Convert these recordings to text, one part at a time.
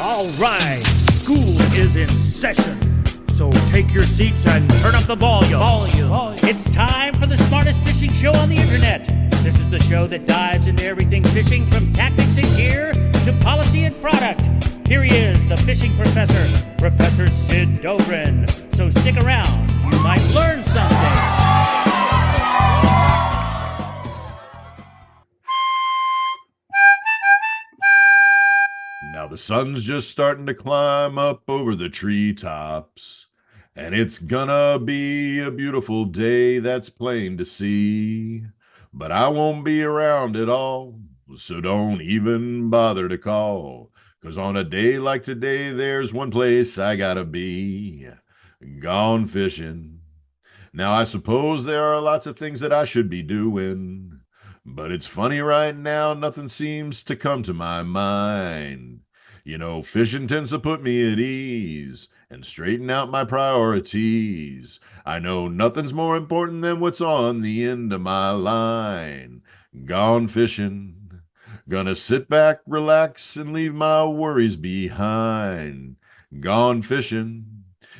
All right, school is in session. So take your seats and turn up the volume. It's time for the smartest fishing show on the internet. This is the show that dives into everything fishing, from tactics and gear to policy and product. Here he is, the fishing professor, Professor Sid Dobrin. So stick around, you might learn something. Now the sun's just starting to climb up over the treetops, and it's gonna be a beautiful day, that's plain to see. But I won't be around at all, so don't even bother to call, 'cause on a day like today, there's one place I gotta be: gone fishing. Now I suppose there are lots of things that I should be doing, but it's funny right now, nothing seems to come to my mind. You know, fishing tends to put me at ease and straighten out my priorities. I know nothing's more important than what's on the end of my line. Gone fishing. Gonna sit back, relax, and leave my worries behind. Gone fishing.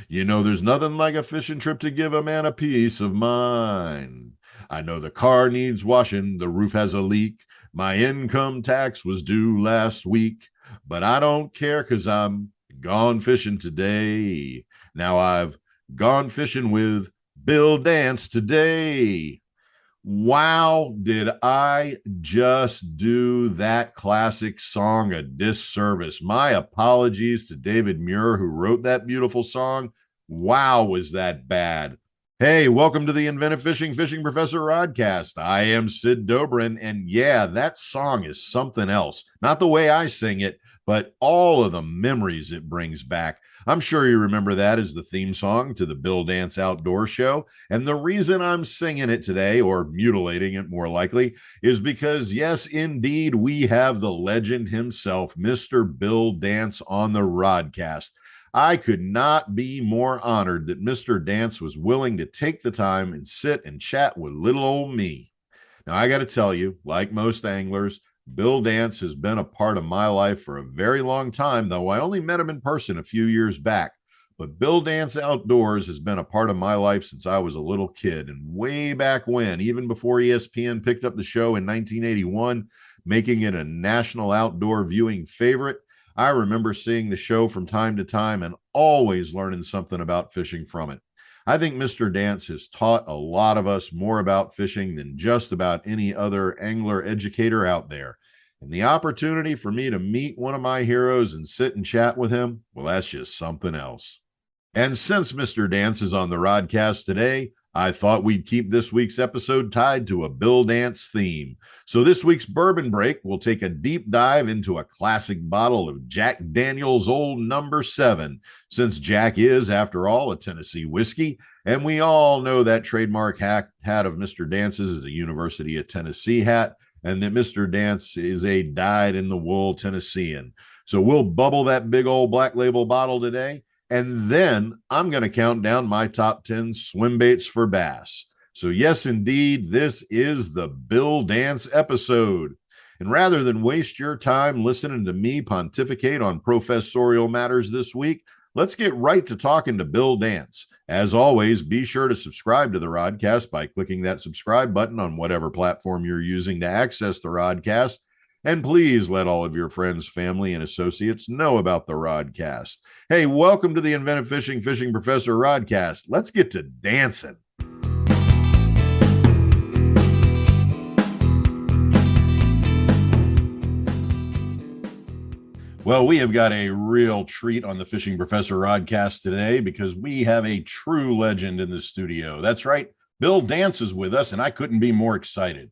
You know, there's nothing like a fishing trip to give a man a peace of mind. I know the car needs washing, the roof has a leak, my income tax was due last week, but I don't care, 'cause I'm gone fishing today. Now I've gone fishing with Bill Dance today. Wow, did I just do that classic song a disservice? My apologies to David Muir, who wrote that beautiful song. Wow, was that bad? Hey, welcome to the Inventive Fishing Professor Rodcast. I am Sid Dobrin, and yeah, that song is something else. Not the way I sing it, but all of the memories it brings back. I'm sure you remember that as the theme song to the Bill Dance Outdoor Show. And the reason I'm singing it today, or mutilating it more likely, is because, yes, indeed, we have the legend himself, Mr. Bill Dance, on the Rodcast. I could not be more honored that Mr. Dance was willing to take the time and sit and chat with little old me. Now, I got to tell you, like most anglers, Bill Dance has been a part of my life for a very long time, though I only met him in person a few years back. But Bill Dance Outdoors has been a part of my life since I was a little kid, and way back when, even before ESPN picked up the show in 1981, making it a national outdoor viewing favorite. I remember seeing the show from time to time and always learning something about fishing from it. I think Mr. Dance has taught a lot of us more about fishing than just about any other angler educator out there. And the opportunity for me to meet one of my heroes and sit and chat with him, well, that's just something else. And since Mr. Dance is on the Rodcast today, I thought we'd keep this week's episode tied to a Bill Dance theme. So this week's Bourbon Break will take a deep dive into a classic bottle of Jack Daniel's Old Number 7, since Jack is, after all, a Tennessee whiskey, and we all know that trademark hat of Mr. Dance's is a University of Tennessee hat, and that Mr. Dance is a dyed-in-the-wool Tennessean. So we'll bubble that big old Black Label bottle today, and then I'm going to count down my top 10 swim baits for bass. So yes, indeed, this is the Bill Dance episode. And rather than waste your time listening to me pontificate on professorial matters this week, let's get right to talking to Bill Dance. As always, be sure to subscribe to the Rodcast by clicking that subscribe button on whatever platform you're using to access the Rodcast. And please let all of your friends, family, and associates know about the Rodcast. Hey, welcome to the Inventive Fishing Professor Rodcast. Let's get to dancing. Well, we have got a real treat on the Fishing Professor Rodcast today, because we have a true legend in the studio. That's right, Bill Dance is with us, and I couldn't be more excited.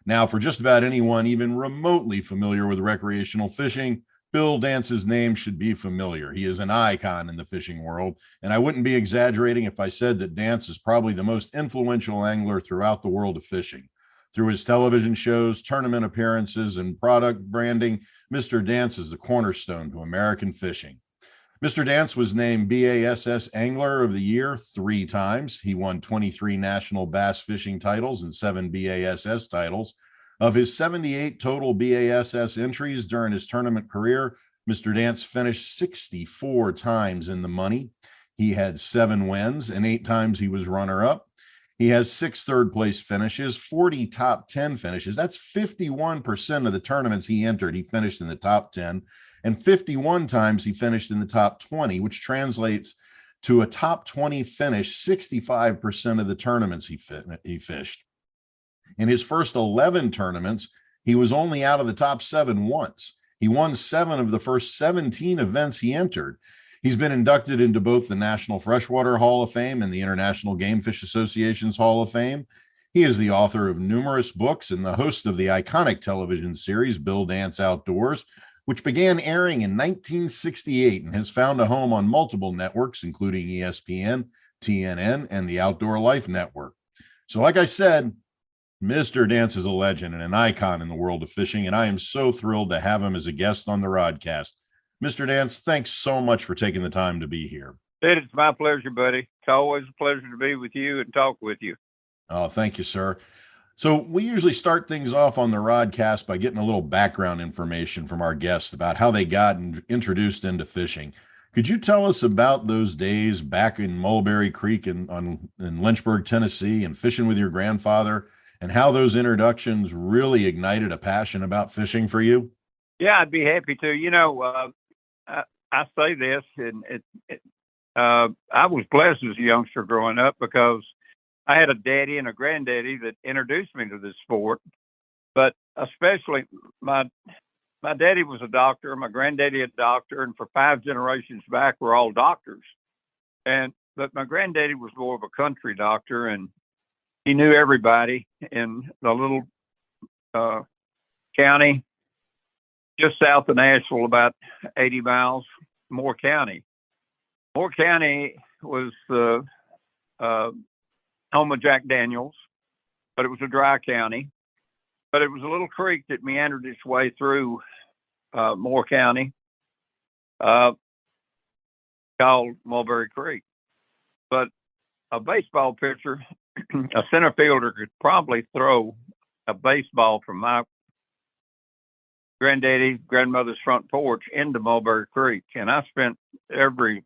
Now, for just about anyone even remotely familiar with recreational fishing, Bill Dance's name should be familiar. He is an icon in the fishing world, and I wouldn't be exaggerating if I said that Dance is probably the most influential angler throughout the world of fishing. Through his television shows, tournament appearances, and product branding, Mr. Dance is the cornerstone to American fishing. Mr. Dance was named BASS Angler of the Year 3 times. He won 23 national bass fishing titles and 7 BASS titles. Of his 78 total BASS entries during his tournament career, Mr. Dance finished 64 times in the money. He had 7 wins, and 8 times he was runner-up. He has 6 third-place finishes, 40 top 10 finishes. That's 51% of the tournaments he entered. He finished in the top 10, and 51 times he finished in the top 20, which translates to a top 20 finish 65% of the tournaments he fished. In his first 11 tournaments, he was only out of the top 7 once. He won 7 of the first 17 events he entered. He's been inducted into both the National Freshwater Hall of Fame and the International Game Fish Association's Hall of Fame. He is the author of numerous books and the host of the iconic television series Bill Dance Outdoors, which began airing in 1968 and has found a home on multiple networks, including ESPN, TNN, and the Outdoor Life Network. So like I said, Mr. Dance is a legend and an icon in the world of fishing, and I am so thrilled to have him as a guest on the Rodcast. Mr. Dance, thanks so much for taking the time to be here. Ed, it's my pleasure, buddy. It's always a pleasure to be with you and talk with you. Oh, thank you, sir. So we usually start things off on the Rodcast by getting a little background information from our guests about how they got introduced into fishing. Could you tell us about those days back in Mulberry Creek in Lynchburg, Tennessee, and fishing with your grandfather, and how those introductions really ignited a passion about fishing for you? Yeah, I'd be happy to. You know, I say this, and I was blessed as a youngster growing up because I had a daddy and a granddaddy that introduced me to this sport. But especially my daddy was a doctor, my granddaddy a doctor, and for 5 generations back, we're all doctors. But my granddaddy was more of a country doctor, and he knew everybody in the little county just south of Nashville, about 80 miles, Moore County. Moore County was the home of Jack Daniels, but it was a dry county. But it was a little creek that meandered its way through Moore County called Mulberry Creek. But a baseball pitcher, a center fielder, could probably throw a baseball from my grandmother's front porch into Mulberry Creek. And I spent every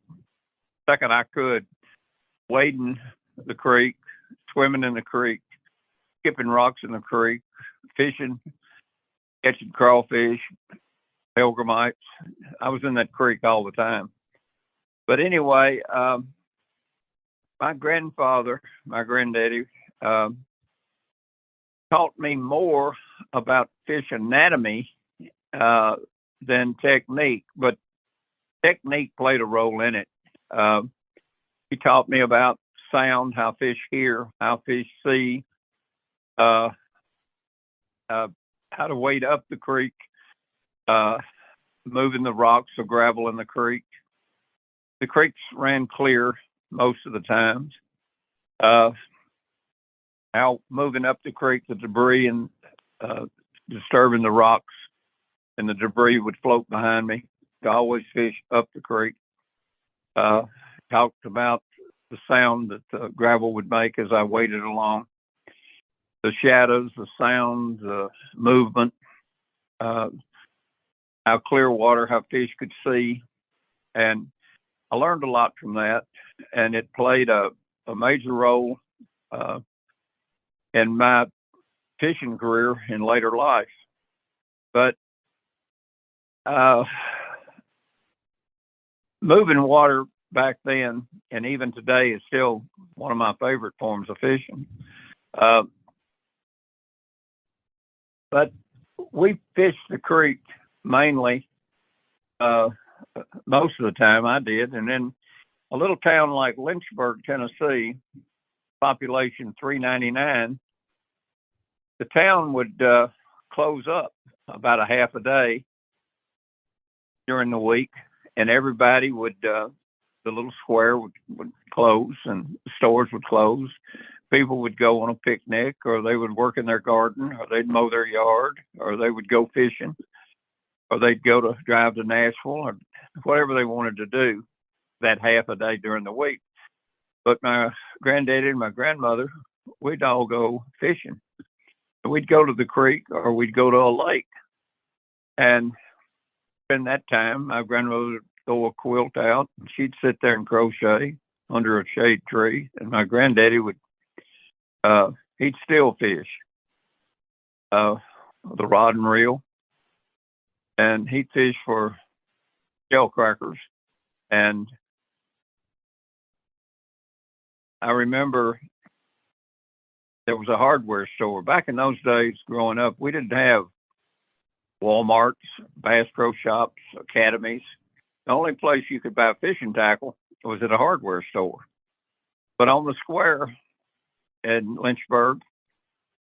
second I could wading the creek, swimming in the creek, skipping rocks in the creek, fishing, catching crawfish, pilgramites. I was in that creek all the time. But anyway, my grandfather, my granddaddy, taught me more about fish anatomy than technique, but technique played a role in it. He taught me about sound, how fish hear, how fish see, how to wade up the creek, moving the rocks or gravel in the creek. The creeks ran clear most of the times. How moving up the creek, the debris and disturbing the rocks, and the debris would float behind me. To always fish up the creek. Talked about the sound that the gravel would make as I waded along. The shadows, the sound, the movement, how clear water, how fish could see. And I learned a lot from that. And it played a major role in my fishing career in later life. But moving water back then and even today is still one of my favorite forms of fishing. But we fished the creek mainly most of the time. I did. And then a little town like Lynchburg, Tennessee, population 399, the town would close up about a half a day during the week, and everybody would, the little square would close and stores would close. People would go on a picnic, or they would work in their garden, or they'd mow their yard, or they would go fishing, or they'd go to drive to Nashville, or whatever they wanted to do that half a day during the week. But my granddaddy and my grandmother, we'd all go fishing. We'd go to the creek or we'd go to a lake. And in that time, my grandmother would throw a quilt out, and she'd sit there and crochet under a shade tree, and my granddaddy would he'd still fish with a rod and reel, and he'd fish for shell crackers. And I remember there was a hardware store back in those days. Growing up, we didn't have Walmarts, Bass Pro Shops, academies. The only place you could buy fishing tackle was at a hardware store. But on the square in Lynchburg,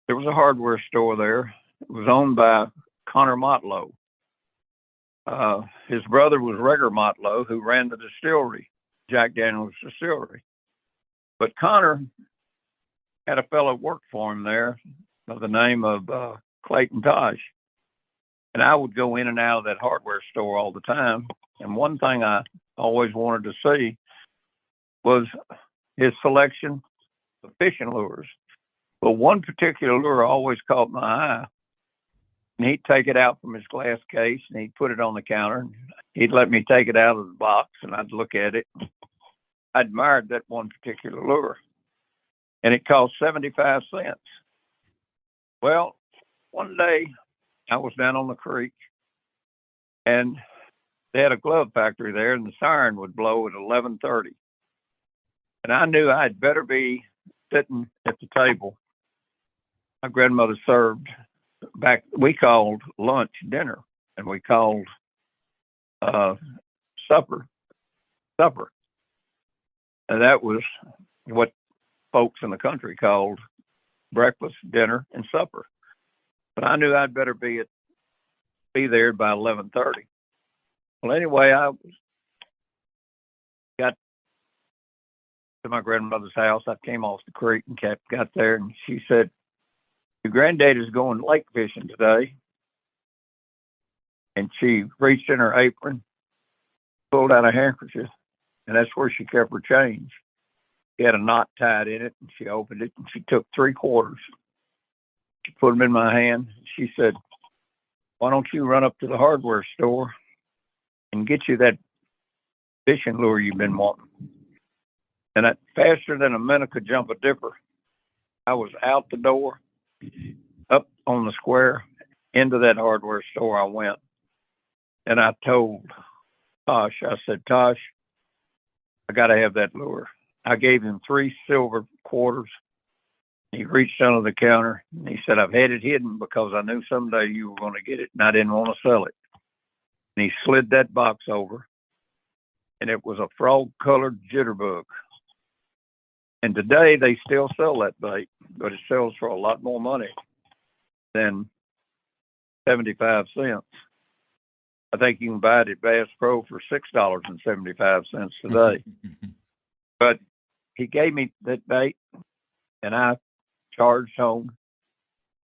there was a hardware store there. It was owned by Connor Motlow. His brother was Regger Motlow, who ran the distillery, Jack Daniels Distillery. But Connor had a fellow work for him there by the name of Clayton Tosh. And I would go in and out of that hardware store all the time. And one thing I always wanted to see was his selection of fishing lures. But one particular lure always caught my eye. And he'd take it out from his glass case and he'd put it on the counter. And he'd let me take it out of the box and I'd look at it. I admired that one particular lure. And it cost 75 cents. Well, one day I was down on the creek and they had a glove factory there and the siren would blow at 11:30. And I knew I'd better be sitting at the table. My grandmother served back, we called lunch dinner, and we called supper. And that was what folks in the country called breakfast, dinner, and supper. But I knew I'd better be there by 11:30. Well, anyway, I got to my grandmother's house. I came off the creek and got there, and she said, "Your granddaddy's going lake fishing today." And she reached in her apron, pulled out a handkerchief, and that's where she kept her change. She had a knot tied in it, and she opened it, and she took 3 quarters. She put them in my hand. She said, "Why don't you run up to the hardware store and get you that fishing lure you've been wanting?" And that faster than a minute could jump a dipper, I was out the door, up on the square, into that hardware store I went. And I told Tosh, I said, "Tosh, I got to have that lure." I gave him 3 silver quarters. He reached under the counter and he said, "I've had it hidden because I knew someday you were going to get it and I didn't want to sell it." And he slid that box over, and it was a frog-colored jitterbug. And today they still sell that bait, but it sells for a lot more money than 75 cents. I think you can buy it at Bass Pro for $6.75 today. But he gave me that bait, and I charged home.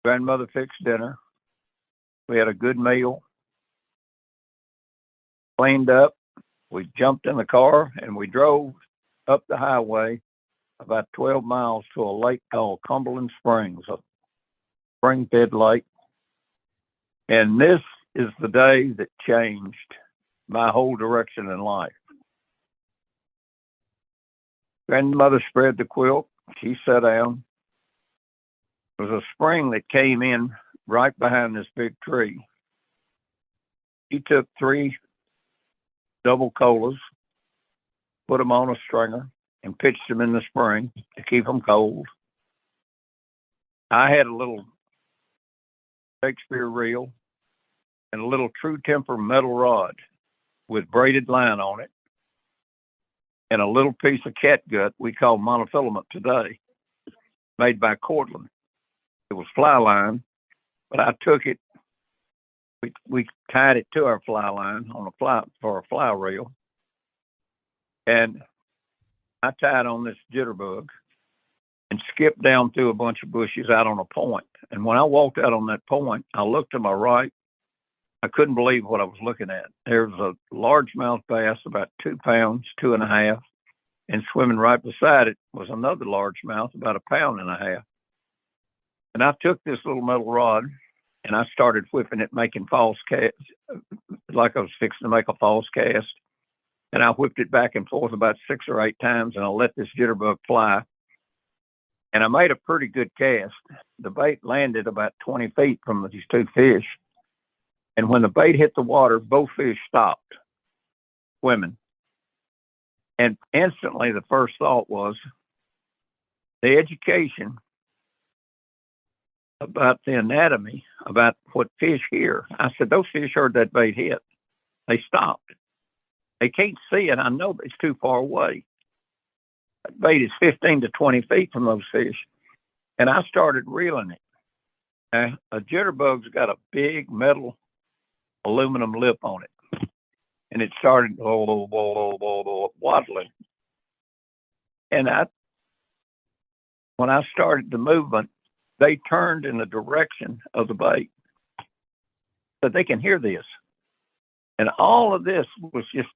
Grandmother fixed dinner. We had a good meal. Cleaned up. We jumped in the car, and we drove up the highway about 12 miles to a lake called Cumberland Springs, a spring-fed lake. And this is the day that changed my whole direction in life. Grandmother spread the quilt. She sat down. There was a spring that came in right behind this big tree. She took 3 double colas, put them on a stringer, and pitched them in the spring to keep them cold. I had a little Shakespeare reel and a little True Temper metal rod with braided line on it and a little piece of catgut we call monofilament today, made by Cortland. It was fly line, but I took it, we tied it to our fly line on for a fly reel, and I tied on this jitterbug and skipped down through a bunch of bushes out on a point. And when I walked out on that point, I looked to my right. I couldn't believe what I was looking at. There was a largemouth bass, about 2 pounds, 2.5, and swimming right beside it was another largemouth, about 1.5 pounds. And I took this little metal rod and I started whipping it, making false casts, like I was fixing to make a false cast. And I whipped it back and forth about 6 or 8 times, and I let this jitterbug fly. And I made a pretty good cast. The bait landed about 20 feet from these 2 fish. And when the bait hit the water, both fish stopped swimming. And instantly, the first thought was the education about the anatomy, about what fish hear. I said, those fish heard that bait hit. They stopped. They can't see it. I know it's too far away. That bait is 15 to 20 feet from those fish. And I started reeling it. Now, a jitterbug's got a big metal aluminum lip on it. And it started waddling. And when I started the movement, they turned in the direction of the bait. So they can hear this. And all of this was just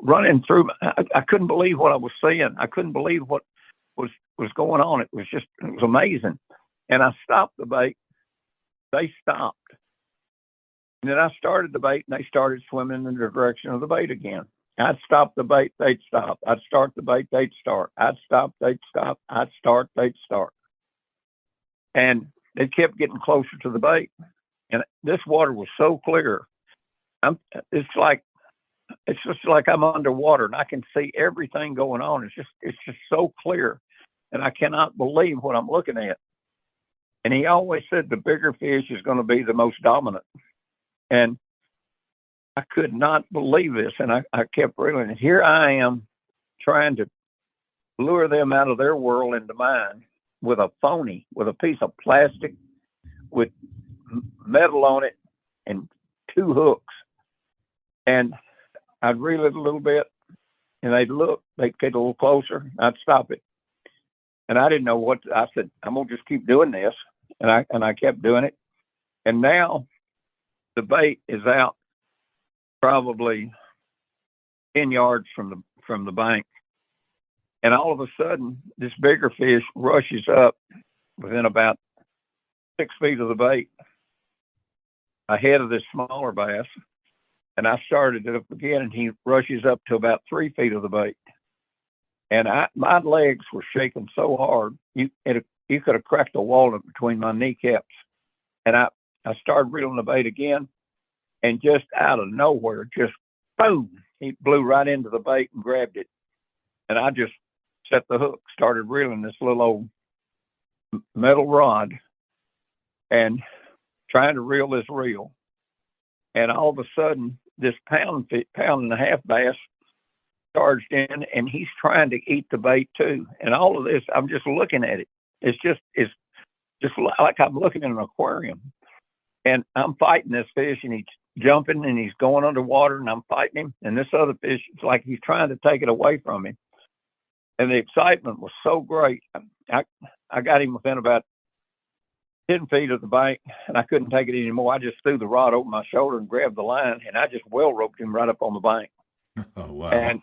running through. I couldn't believe what I was seeing. I couldn't believe what was going on. It was amazing. And I stopped the bait. They stopped. And then I started the bait, and they started swimming in the direction of the bait again. I'd stop the bait, they'd stop. I'd start the bait, they'd start. I'd stop, they'd stop. I'd start, they'd start. And they kept getting closer to the bait. And this water was so clear. It's just like I'm underwater, and I can see everything going on. It's just so clear, and I cannot believe what I'm looking at. And he always said the bigger fish is going to be the most dominant. And I could not believe this, and I kept reeling. And here I am trying to lure them out of their world into mine with a phony, with a piece of plastic with metal on it and 2 hooks. And I'd reel it a little bit, and they'd look. They'd get a little closer. I'd stop it. And I didn't know what. I said, I'm going to just keep doing this. And I kept doing it. And now the bait is out probably 10 yards from the bank. And all of a sudden, this bigger fish rushes up within about 6 feet of the bait ahead of this smaller bass. And I started it up again, and he rushes up to about 3 feet of the bait. And my legs were shaking so hard, you could have cracked a walnut between my kneecaps. And I started reeling the bait again, and just out of nowhere, just boom, he blew right into the bait and grabbed it. And I just set the hook, started reeling this little old metal rod and trying to reel this reel. And all of a sudden, this pound and a half bass charged in, and he's trying to eat the bait too. And all of this, I'm just looking at it. It's just like I'm looking in an aquarium. And I'm fighting this fish, and he's jumping, and he's going underwater, and I'm fighting him. And this other fish, it's like he's trying to take it away from him. And the excitement was so great. I got him within about 10 feet of the bank, and I couldn't take it anymore. I just threw the rod over my shoulder and grabbed the line, and I just well roped him right up on the bank. Oh, wow. And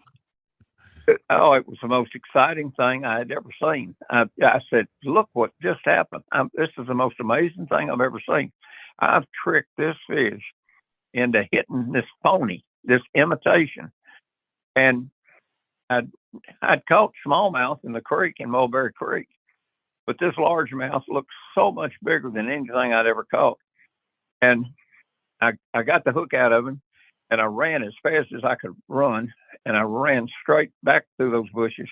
it was the most exciting thing I had ever seen. I said, look what just happened. This is the most amazing thing I've ever seen. I've tricked this fish into hitting this phony, this imitation. And I'd caught smallmouth in the creek, in Mulberry Creek. But this largemouth looked so much bigger than anything I'd ever caught. And I got the hook out of him, and I ran as fast as I could run, and I ran straight back through those bushes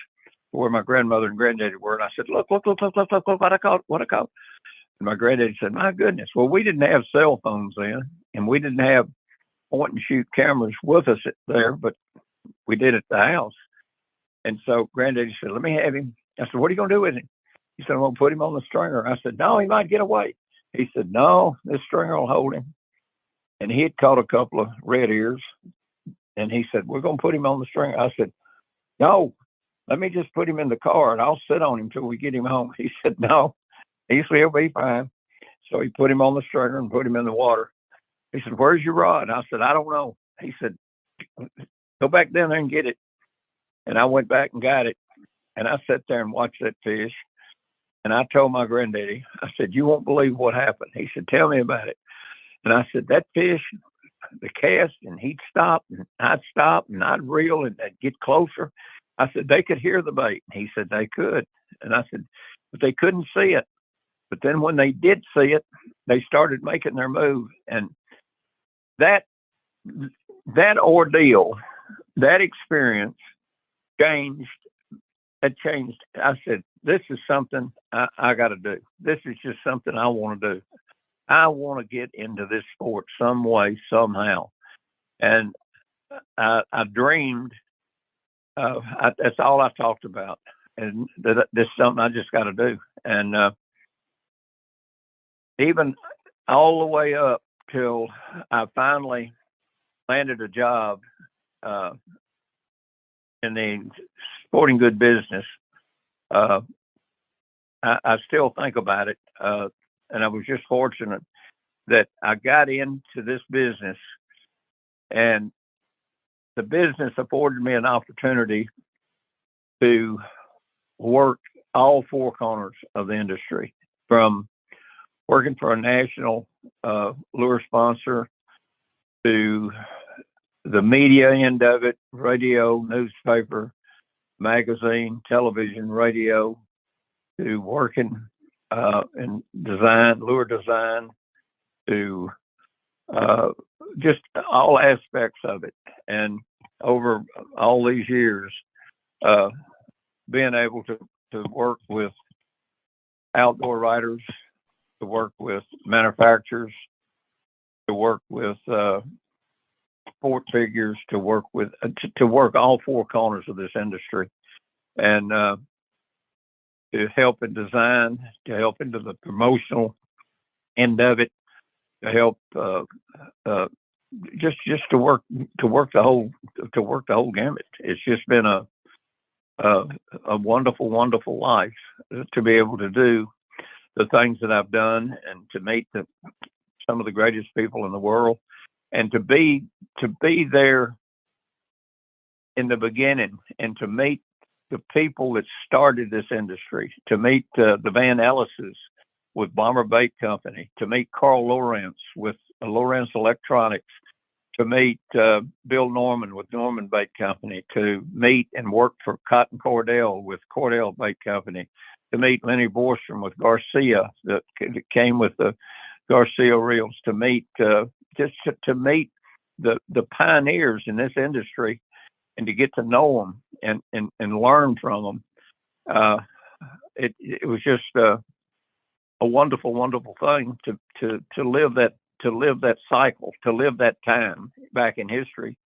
where my grandmother and granddaddy were. And I said, look, what I caught. And my granddaddy said, my goodness. Well, we didn't have cell phones then, and we didn't have point and shoot cameras with us there, but we did at the house. And so granddaddy said, let me have him. I said, what are you going to do with him? He said, I'm going to put him on the stringer. I said, no, he might get away. He said, no, this stringer will hold him. And he had caught a couple of red ears. And he said, we're going to put him on the stringer. I said, no, let me just put him in the car, and I'll sit on him till we get him home. He said, no, he'll be fine. So he put him on the stringer and put him in the water. He said, where's your rod? I said, I don't know. He said, go back down there and get it. And I went back and got it. And I sat there and watched that fish. And I told my granddaddy, I said, you won't believe what happened. He said, tell me about it. And I said, that fish the cast, and he'd stop, and I'd reel, and I'd get closer. I said, they could hear the bait. And he said, they could. And I said, but they couldn't see it. But then when they did see it, they started making their move. And that ordeal, that experience changed. It changed. I said, this is something I got to do. This is just something I want to do. I want to get into this sport some way, somehow. And I dreamed. That's all I talked about. And this is something I just got to do. And even all the way up till I finally landed a job in the sporting good business, I still think about it. And I was just fortunate that I got into this business, and the business afforded me an opportunity to work all four corners of the industry, from working for a national lure sponsor to the media end of it, radio, newspaper, magazine, television, radio, to working in design, lure design, to just all aspects of it. And over all these years, being able to work with outdoor writers, to work with manufacturers, to work with sport figures, to work all four corners of this industry, and to help in design, to help into the promotional end of it, to help just to work the whole gamut. It's just been a wonderful life to be able to do the things that I've done, and to meet some of the greatest people in the world, and to be there in the beginning, and to meet the people that started this industry, to meet the Van Ellis's with Bomber Bait Company, to meet Carl Lawrence with Lawrence Electronics, to meet Bill Norman with Norman Bait Company, to meet and work for Cotton Cordell with Cordell Bait Company, to meet Lenny Borstrom with Garcia that came with the Garcia reels, to meet just to meet the pioneers in this industry, and to get to know them and learn from them. It was just a wonderful thing to live that cycle, to live that time back in history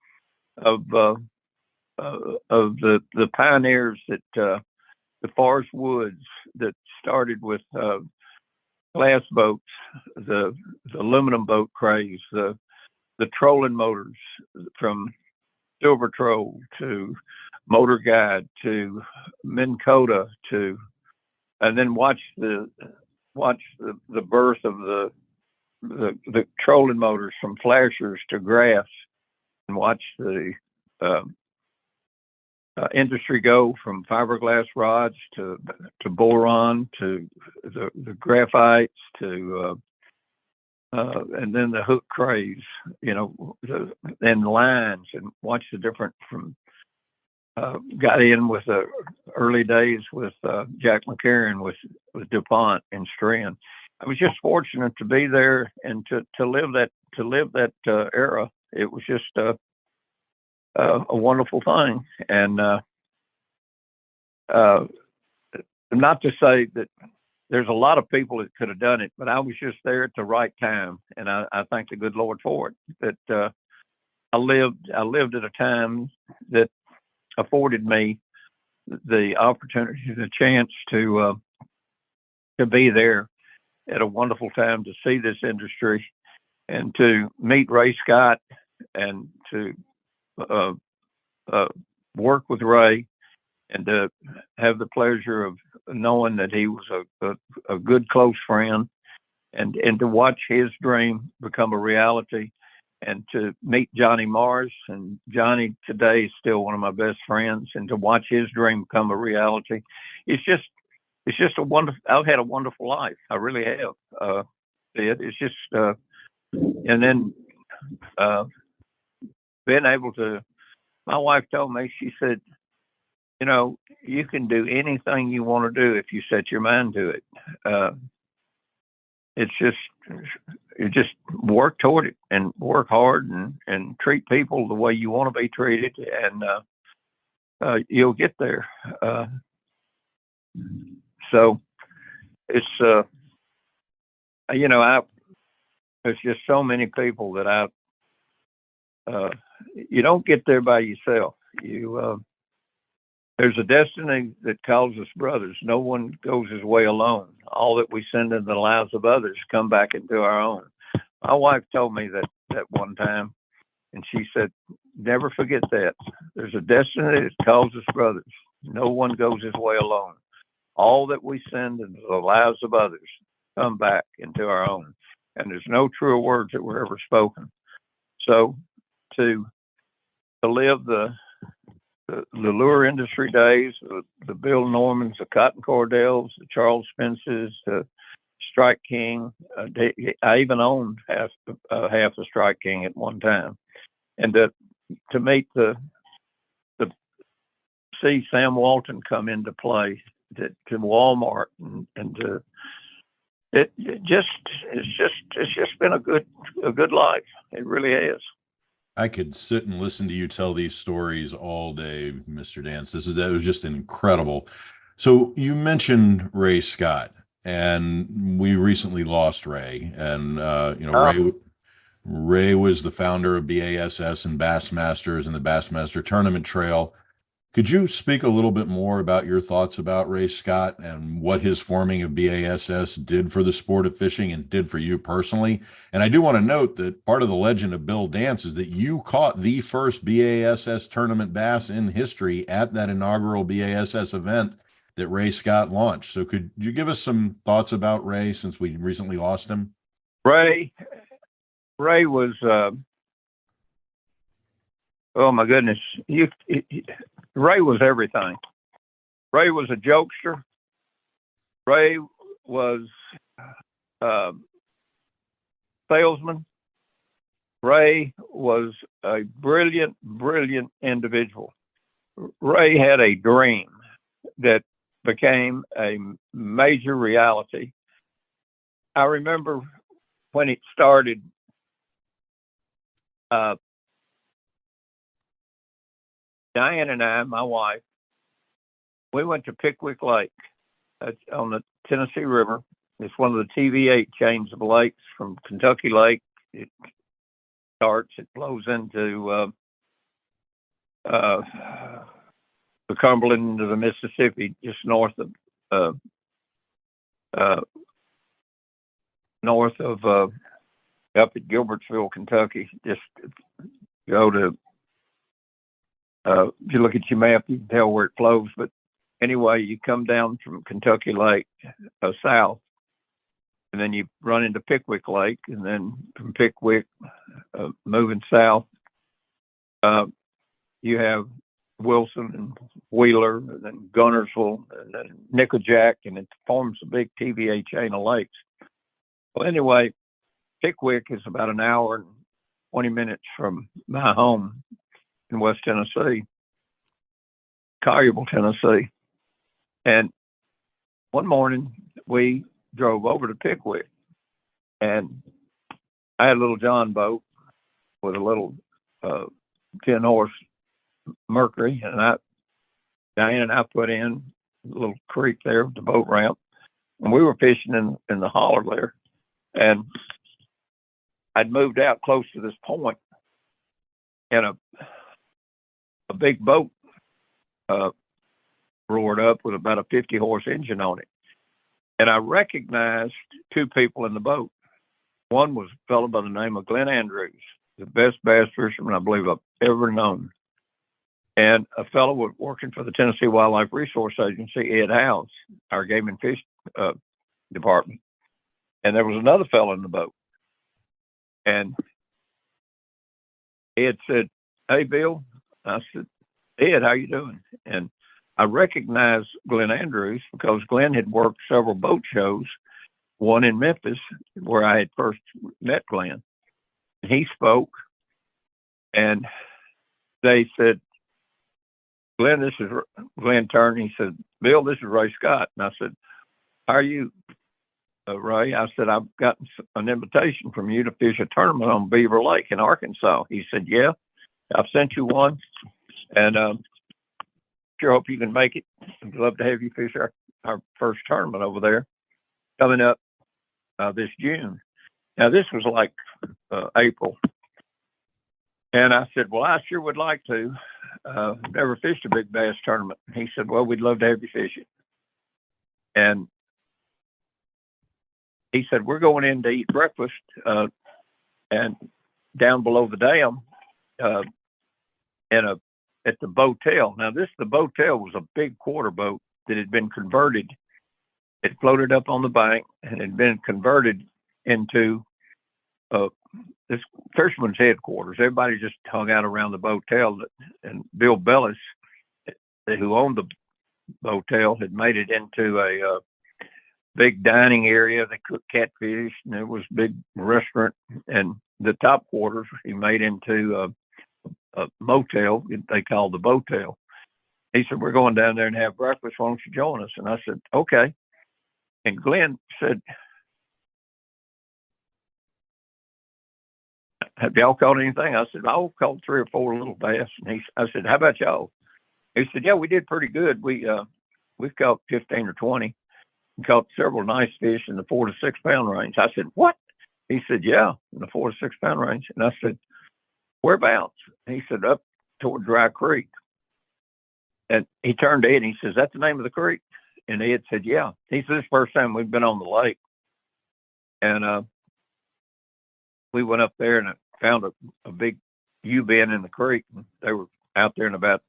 of the pioneers that the Forest Woods that started with glass boats, the aluminum boat craze, the trolling motors, from Silver Troll to Motor Guide to Minn Kota, and then watch the birth of the trolling motors from flashers to graphs, and watch the industry go from fiberglass rods to boron to the graphites to and then the hook craze, and lines, and watch the different from got in with the early days with Jack McCarran with DuPont and Strand. I was just fortunate to be there and to live that era. It was just a wonderful thing, and not to say that there's a lot of people that could have done it, but I was just there at the right time, and I thank the good Lord for it. That I lived at a time that afforded me the opportunity, the chance to be there at a wonderful time, to see this industry, and to meet Ray Scott, and to work with Ray, and to have the pleasure of knowing that he was a good close friend, and to watch his dream become a reality, and to meet Johnny Morris, and Johnny today is still one of my best friends, and to watch his dream become a reality. It's just a wonderful. I've had a wonderful life. I really have. It's just, and then being able to, my wife told me, she said, you can do anything you want to do if you set your mind to it. It's just, you just work toward it and work hard and treat people the way you want to be treated, and you'll get there. So it's, there's just so many people that you don't get there by yourself. There's a destiny that calls us brothers. No one goes his way alone. All that we send into the lives of others come back into our own. My wife told me that one time, and she said, never forget that. There's a destiny that calls us brothers. No one goes his way alone. All that we send into the lives of others come back into our own. And there's no truer words that were ever spoken. So to live the lure industry days, the Bill Normans, the Cotton Cordells, the Charles Spences, the Strike King. I even owned half the Strike King at one time, and to meet see Sam Walton come into play to Walmart and to it's just been a good life. It really has. I could sit and listen to you tell these stories all day, Mr. Dance. That was just incredible. So you mentioned Ray Scott, and we recently lost Ray. And Ray was the founder of BASS and Bassmasters and the Bassmaster Tournament Trail. Could you speak a little bit more about your thoughts about Ray Scott and what his forming of BASS did for the sport of fishing and did for you personally? And I do want to note that part of the legend of Bill Dance is that you caught the first BASS tournament bass in history at that inaugural BASS event that Ray Scott launched. So could you give us some thoughts about Ray since we recently lost him? Ray was, oh my goodness, Ray was everything. Ray was a jokester. Ray was a salesman. Ray was a brilliant individual. Ray had a dream that became a major reality. I remember when it started, Diane and I, my wife, we went to Pickwick Lake on the Tennessee River. It's one of the TVA chains of lakes from Kentucky Lake. It flows into the Cumberland into the Mississippi, just north of up at Gilbertsville, Kentucky. Just go to if you look at your map, you can tell where it flows. But anyway, you come down from Kentucky Lake south, and then you run into Pickwick Lake, and then from Pickwick, moving south, you have Wilson and Wheeler, and then Gunnersville, and then Nickajack, and it forms a big TVA chain of lakes. Well, anyway, Pickwick is about an hour and 20 minutes from my home in West Tennessee, Collierville, Tennessee. And one morning we drove over to Pickwick, and I had a little John boat with a little 10-horse Mercury, and Diane and I put in a little creek there with the boat ramp, and we were fishing in the holler there. And I'd moved out close to this point, and a big boat roared up with about a 50-horse engine on it. And I recognized two people in the boat. One was a fellow by the name of Glenn Andrews, the best bass fisherman I believe I've ever known. And a fellow working for the Tennessee Wildlife Resource Agency, Ed House, our game and fish department. And there was another fellow in the boat. And Ed said, "Hey, Bill." I said, "Ed, how you doing?" And I recognized Glenn Andrews because Glenn had worked several boat shows, one in Memphis where I had first met Glenn. He spoke, and they said, Glenn, this is Glenn turned. He said, Bill, this is Ray Scott. And I said, how are you, Ray? I said, I've gotten an invitation from you to fish a tournament on Beaver Lake in Arkansas. He said, yeah, I've sent you one. And sure hope you can make it. I'd love to have you fish our first tournament over there coming up this June. Now, this was like April. And I said, well, I sure would like to. Never fished a big bass tournament. He said, well, we'd love to have you fish it. And he said, we're going in to eat breakfast and down below the dam at the Botel. Now, the Botel was a big quarter boat that had been converted. It floated up on the bank and had been converted into this fisherman's headquarters. Everybody just hung out around the Botel, and Bill Bellis, who owned the Botel, had made it into a big dining area. They cooked catfish, and there was a big restaurant. And the top quarters he made into a motel they called the Botel. He said, we're going down there and have breakfast. Why don't you join us? And I said, okay. And Glenn said, have y'all caught anything? I said, I caught 3 or 4 little bass. And I said, how about y'all? He said, yeah, we did pretty good. We've caught 15 or 20. We caught several nice fish in the 4 to 6 pound range. I said, what? He said, yeah, in the 4 to 6 pound range. And I said, whereabouts? And he said, up toward Dry Creek. And he turned to Ed and he says, that's the name of the creek? And Ed said, yeah. He said, this is the first time we've been on the lake. And we went up there and found a big U-bend in the creek. And they were out there in about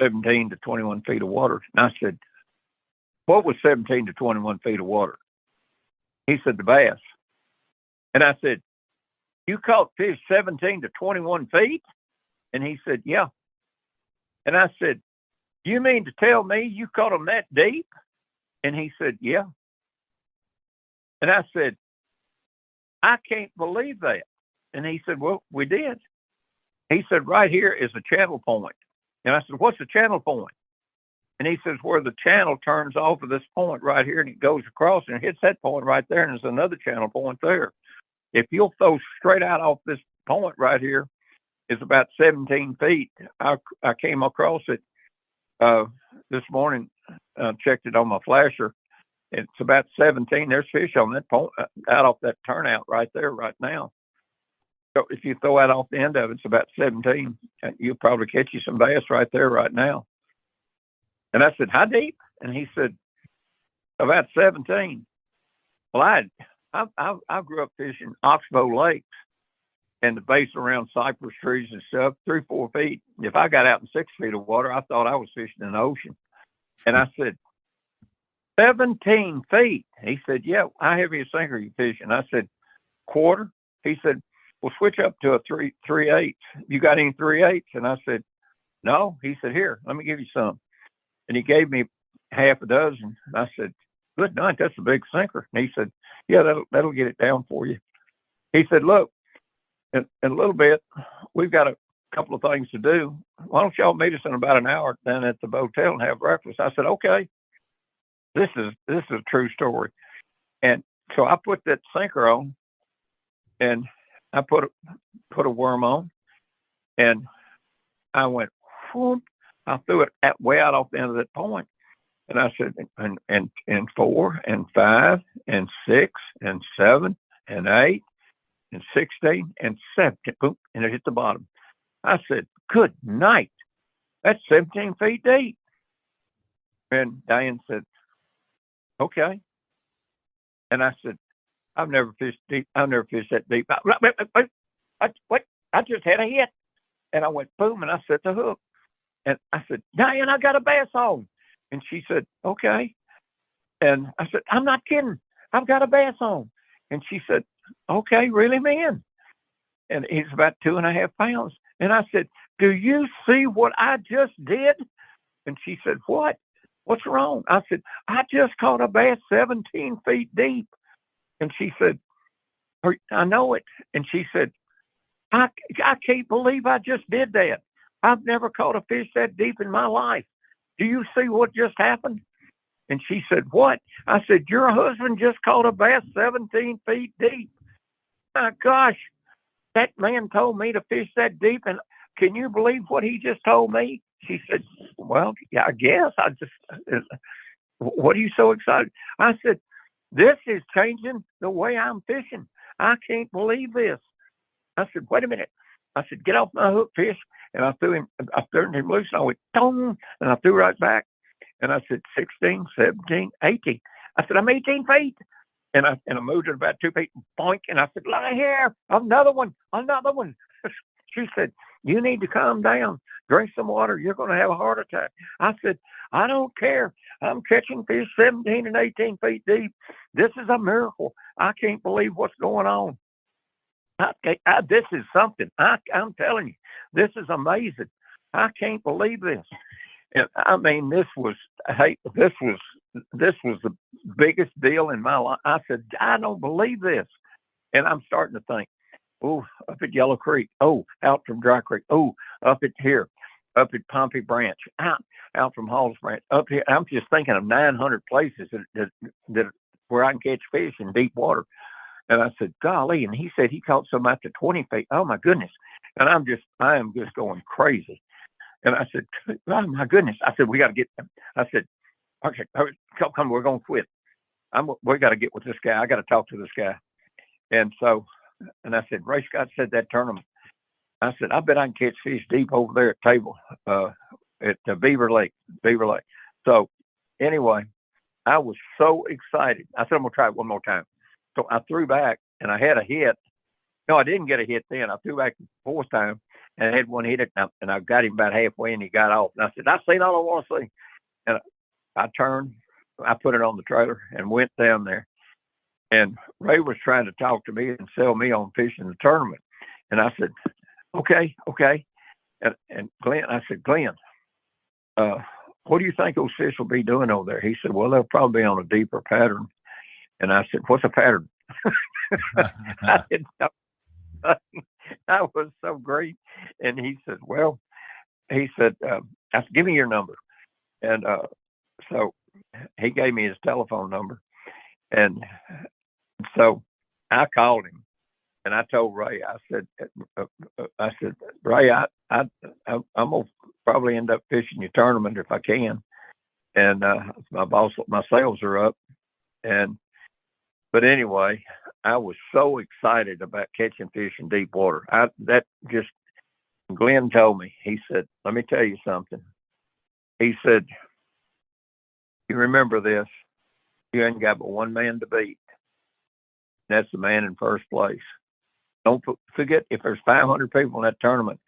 17 to 21 feet of water. And I said, what was 17 to 21 feet of water? He said, the bass. And I said, you caught fish 17 to 21 feet? And he said, yeah. And I said, you mean to tell me you caught them that deep? And he said, yeah. And I said, I can't believe that. And he said, well, we did. He said, right here is a channel point. And I said, what's the channel point? And he says, where the channel turns off of this point right here and it goes across and it hits that point right there. And there's another channel point there. If you'll throw straight out off this point right here, it's about 17 feet. I came across it this morning, checked it on my flasher. It's about 17. There's fish on that point, out off that turnout right there right now. So if you throw out off the end of it, it's about 17. You'll probably catch you some bass right there right now. And I said, how deep? And he said, about 17. Well, I grew up fishing Oxbow Lakes and the base around cypress trees and stuff, 3-4 feet. If I got out in 6 feet of water, I thought I was fishing in the ocean. And I said, 17 feet. He said, yeah, how heavy a sinker you fishing? I said, quarter. He said, well, switch up to a 3/8. You got any 3/8? And I said, no. He said, here, let me give you some. And he gave me half a dozen. And I said, good night, that's a big sinker. And he said, yeah, that'll get it down for you. He said, look, in a little bit, we've got a couple of things to do. Why don't y'all meet us in about an hour down at the Botel and have breakfast? I said, okay. This is a true story. And so I put that sinker on and I put a worm on and I went, whoop, I threw it way out off the end of that point. And I said, and 4 and 5 and 6 and 7 and 8 and 16 and 17, boom, and it hit the bottom. I said, good night. That's 17 feet deep. And Diane said, okay. And I said, I've never fished deep. I've never fished that deep. I just had a hit. And I went, boom, and I set the hook. And I said, Diane, I got a bass on. And she said, okay. And I said, I'm not kidding. I've got a bass on. And she said, okay, really, man? And he's about 2.5 pounds. And I said, do you see what I just did? And she said, what? What's wrong? I said, I just caught a bass 17 feet deep. And she said, I know it. And she said, I, I can't believe I just did that. I've never caught a fish that deep in my life. Do you see what just happened? And she said, what? I said, your husband just caught a bass 17 feet deep. My gosh, that man told me to fish that deep. And can you believe what he just told me? She said, well, yeah, I guess. What are you so excited? I said, this is changing the way I'm fishing. I can't believe this. I said, wait a minute. I said, get off my hook, fish. And I threw him loose. And I went, dong, and I threw right back. And I said, 16, 17, 18. I said, I'm 18 feet. And I moved it about 2 feet, boink. And I said, lie here, another one. She said, you need to calm down. Drink some water. You're going to have a heart attack. I said, I don't care. I'm catching fish 17 and 18 feet deep. This is a miracle. I can't believe what's going on. This is something. I'm telling you, this is amazing. I can't believe this. And I mean, this was the biggest deal in my life. I said, I don't believe this. And I'm starting to think, oh, up at Yellow Creek. Oh, out from Dry Creek. Oh, up at here, up at Pompey Branch, out from Halls Branch, up here. I'm just thinking of 900 places that where I can catch fish in deep water. And I said, golly. And he said he caught some after 20 feet. Oh my goodness. And I am just going crazy. And I said, oh my goodness. I said, we got to get, I said, okay, come, we're going to quit. We got to get with this guy. I got to talk to this guy. And so, and I said, Ray Scott said that tournament. I said, I bet I can catch fish deep over there at Table, at Beaver Lake. So anyway, I was so excited. I said, I'm going to try it one more time. So I threw back and I had a hit. No, I didn't get a hit then. I threw back the fourth time and I had one hit it, and I got him about halfway and he got off. And I said, I've seen all I want to see. And I turned, I put it on the trailer and went down there. And Ray was trying to talk to me and sell me on fishing the tournament. And I said, okay. And Glenn, I said, Glenn, what do you think those fish will be doing over there? He said, well, they'll probably be on a deeper pattern. And I said, what's a pattern? I didn't know. I was so great. And he said, well, I said, give me your number. And so he gave me his telephone number. And so I called him and I told Ray, I said, Ray, I'm going to probably end up fishing your tournament if I can. And my sales are up. But anyway, I was so excited about catching fish in deep water. Glenn told me, he said, let me tell you something. He said, you remember this, you ain't got but one man to beat. That's the man in first place. Don't forget, if there's 500 people in that tournament,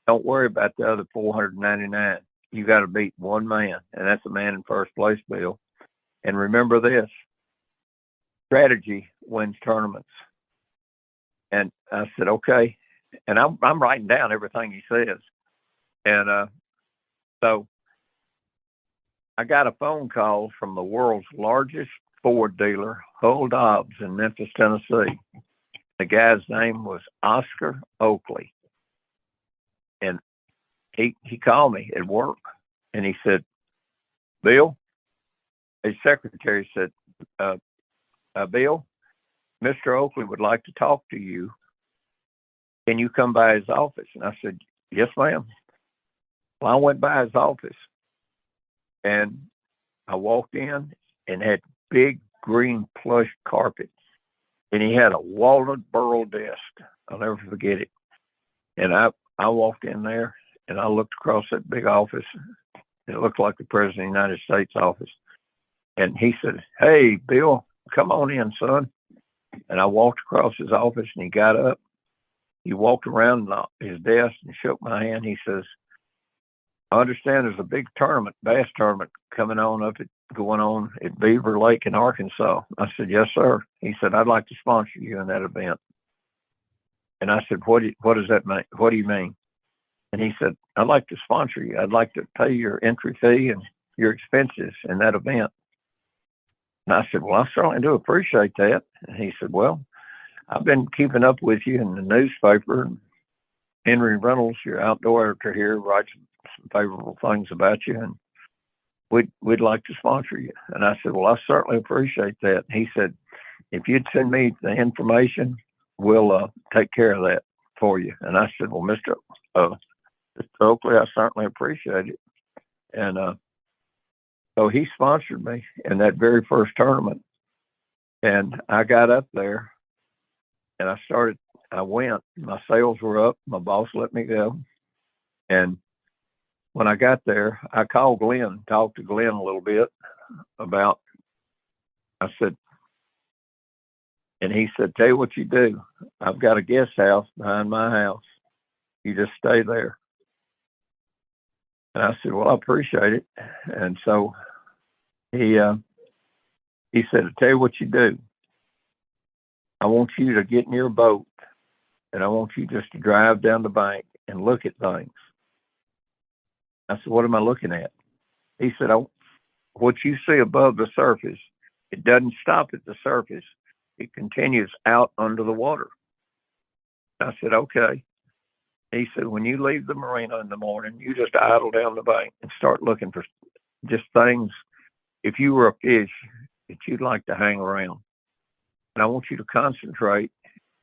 don't worry about the other 499. You got to beat one man, and that's the man in first place, Bill. And remember this, strategy wins tournaments. And I said, okay. And I'm writing down everything he says. And so I got a phone call from the world's largest Ford dealer, Hull Dobbs in Memphis, Tennessee. The guy's name was Oscar Oakley. And he called me at work and he said, Bill, his secretary said, Bill, Mr. Oakley would like to talk to you. Can you come by his office? And I said, yes, ma'am. Well, I went by his office and I walked in and had big green plush carpet. And he had a walnut burl desk. I'll never forget it. And I walked in there and I looked across that big office. It looked like the President of the United States office. And he said, hey, Bill, come on in, son. And I walked across his office and he got up. He walked around his desk and shook my hand. He says, I understand there's a big tournament, bass tournament going on at Beaver Lake in Arkansas. I said, yes, sir. He said, I'd like to sponsor you in that event. And I said, what does that mean? What do you mean? And he said, I'd like to sponsor you. I'd like to pay your entry fee and your expenses in that event. And I said, well, I certainly do appreciate that. And he said, well, I've been keeping up with you in the newspaper. Henry Reynolds, your outdoor editor here, writes some favorable things about you, and we'd like to sponsor you. And I said, well, I certainly appreciate that. He said, if you'd send me the information, we'll take care of that for you. And I said, well, Mr. Oakley, I certainly appreciate it. And so he sponsored me in that very first tournament. And I got up there and I went. My sales were up. My boss let me go. And when I got there, I called Glenn, talked to Glenn a little bit about, I said, and he said, tell you what you do. I've got a guest house behind my house. You just stay there. And I said, well, I appreciate it. And so he said, I tell you what you do. I want you to get in your boat and I want you just to drive down the bank and look at things. I said, what am I looking at? He said, oh, what you see above the surface, it doesn't stop at the surface. It continues out under the water. I said, okay. He said, when you leave the marina in the morning, you just idle down the bank and start looking for just things. If you were a fish that you'd like to hang around. And I want you to concentrate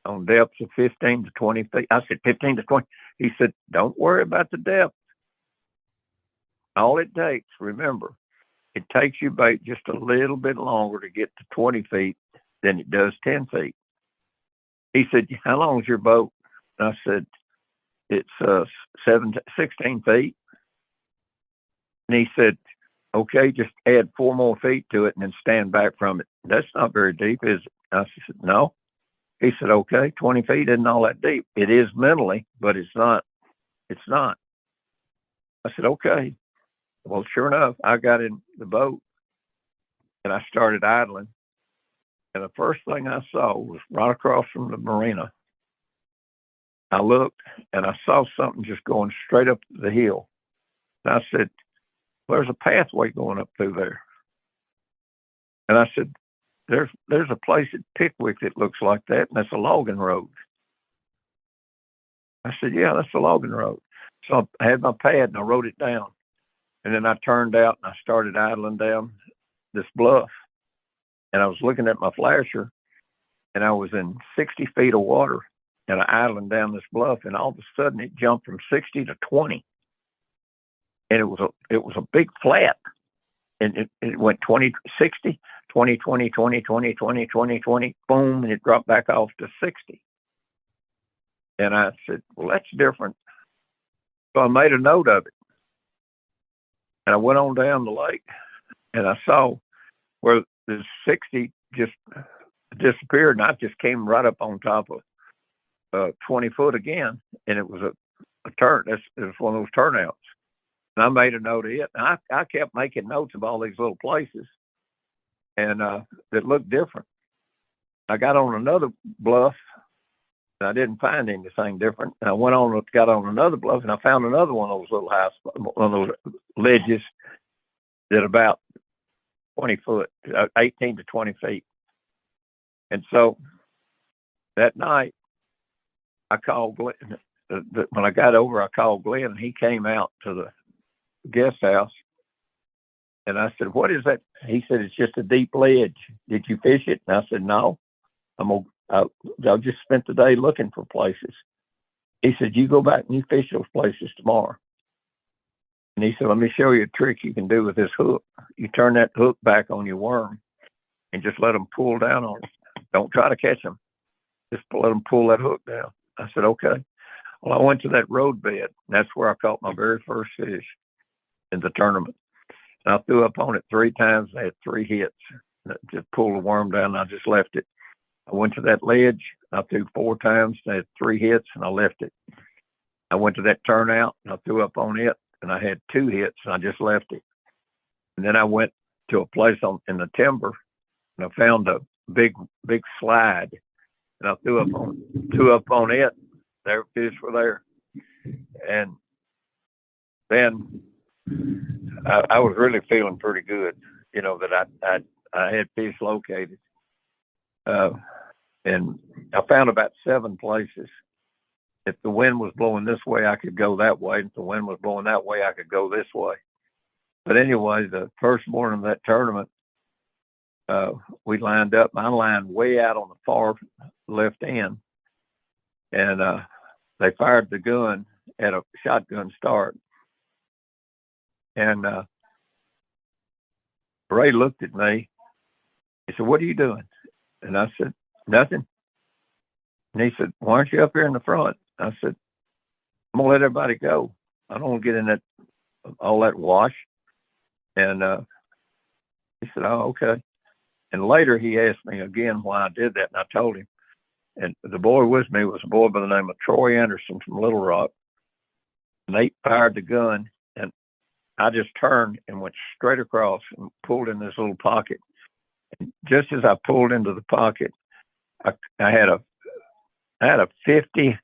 on depths of 15 to 20 feet. I said, 15 to 20. He said, don't worry about the depth. All it takes, remember, it takes you bait just a little bit longer to get to 20 feet than it does 10 feet. He said, how long is your boat? And I said, it's 16 feet. And he said, okay, just add 4 more feet to it and then stand back from it. That's not very deep, is it? I said, no. He said, okay, 20 feet isn't all that deep. It is mentally, but it's not. It's not. I said, okay. Well, sure enough, I got in the boat and I started idling. And the first thing I saw was right across from the marina. I looked and I saw something just going straight up the hill. And I said, there's a pathway going up through there. And I said, there's a place at Pickwick that looks like that, and that's a logging road. I said, yeah, that's a logging road. So I had my pad and I wrote it down. And then I turned out and I started idling down this bluff. And I was looking at my flasher and I was in 60 feet of water and I idling down this bluff, and all of a sudden it jumped from 60 to 20. And it was a big flat. And it went 20, 60, 20, 20, 20, 20, 20, 20, 20, boom, and it dropped back off to 60. And I said, well, that's different. So I made a note of it. And I went on down the lake and I saw where the 60 just disappeared, and I just came right up on top of 20 foot again. And it was a turn. It was one of those turnouts. And I made a note of it. And I kept making notes of all these little places and that looked different. I got on another bluff and I didn't find anything different. And I got on another bluff and I found another one of those little one of those ledges that about 20 foot, 18 to 20 feet. And so that night I called Glenn. When I got over, I called Glenn and he came out to the guest house. And I said, what is that? He said, it's just a deep ledge. Did you fish it? And I said, no. I just spent the day looking for places. He said, you go back and you fish those places tomorrow. And he said, let me show you a trick you can do with this hook. You turn that hook back on your worm and just let them pull down on it. Don't try to catch them. Just let them pull that hook down. I said, okay. Well, I went to that road bed. And that's where I caught my very first fish in the tournament. And I threw up on it 3 times. I had 3 hits. I just pulled the worm down and I just left it. I went to that ledge. I threw 4 times. I had 3 hits and I left it. I went to that turnout and I threw up on it and I had 2 hits and I just left it. And then I went to a place in the timber and I found a big slide and I threw up on it. Their fish were there. And then I was really feeling pretty good, that I had fish located. And I found about 7 places if the wind was blowing this way, I could go that way. If the wind was blowing that way, I could go this way. But anyway, the first morning of that tournament, we lined up. I lined way out on the far left end, and they fired the gun at a shotgun start. And Ray looked at me. He said, "What are you doing?" And I said, "Nothing." And he said, "Why aren't you up here in the front?" I said, "I'm gonna let everybody go. I don't want to get in all that wash." And he said, "Oh, okay." And later he asked me again why I did that, and I told him. And the boy with me was a boy by the name of Troy Anderson from Little Rock. And they fired the gun, and I just turned and went straight across and pulled in this little pocket. And just as I pulled into the pocket, I had a 50.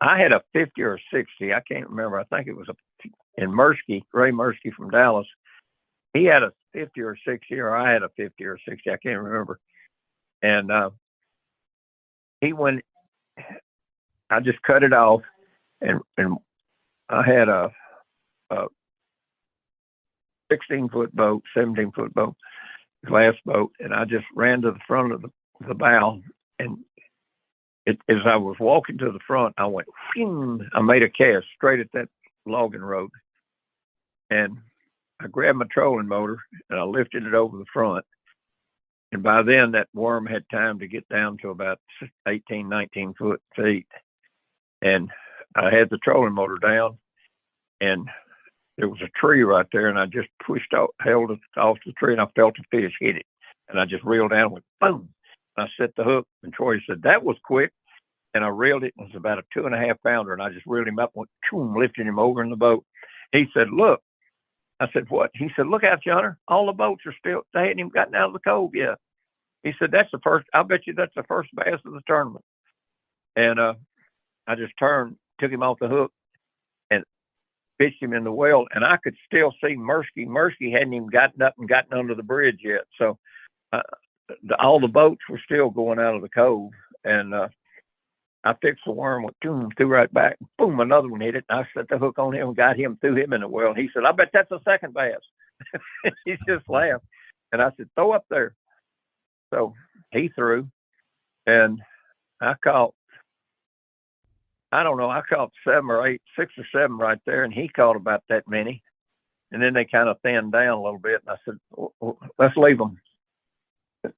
I had a 50 or a 60. I can't remember. I think it was in Mursky, Ray Mursky from Dallas. He had a 50 or 60, or I had a 50 or 60. I can't remember. And he went. I just cut it off, and I had a 16-foot boat, 17-foot boat, glass boat, and I just ran to the front of the bow, and as I was walking to the front, I went, whing, I made a cast straight at that logging road, and I grabbed my trolling motor and I lifted it over the front. And by then that worm had time to get down to about 18, 19 feet. And I had the trolling motor down, and there was a tree right there, and I just held it off the tree, and I felt the fish hit it. And I just reeled down and went, boom. And I set the hook, and Troy said, "That was quick." And I reeled it, and it was about a 2.5 pounder, and I just reeled him up and went, choom, lifting him over in the boat. He said, "Look." I said, "What?" He said, "Look out yonder. All the boats are still, they hadn't even gotten out of the cove yet." He said, "That's the first, I bet you that's the first bass of the tournament." And I just turned, took him off the hook, and fished him in the well. And I could still see Mursky. Mursky hadn't even gotten up and gotten under the bridge yet. So all the boats were still going out of the cove. And I fixed the worm, went boom, threw right back, boom, another one hit it. And I set the hook on him and got him, threw him in the well. And he said, "I bet that's the second bass." He just laughed. And I said, "Throw up there." So he threw, and I caught 7 or 8, 6 or 7 right there. And he caught about that many. And then they kind of thinned down a little bit. And I said, "Let's leave them.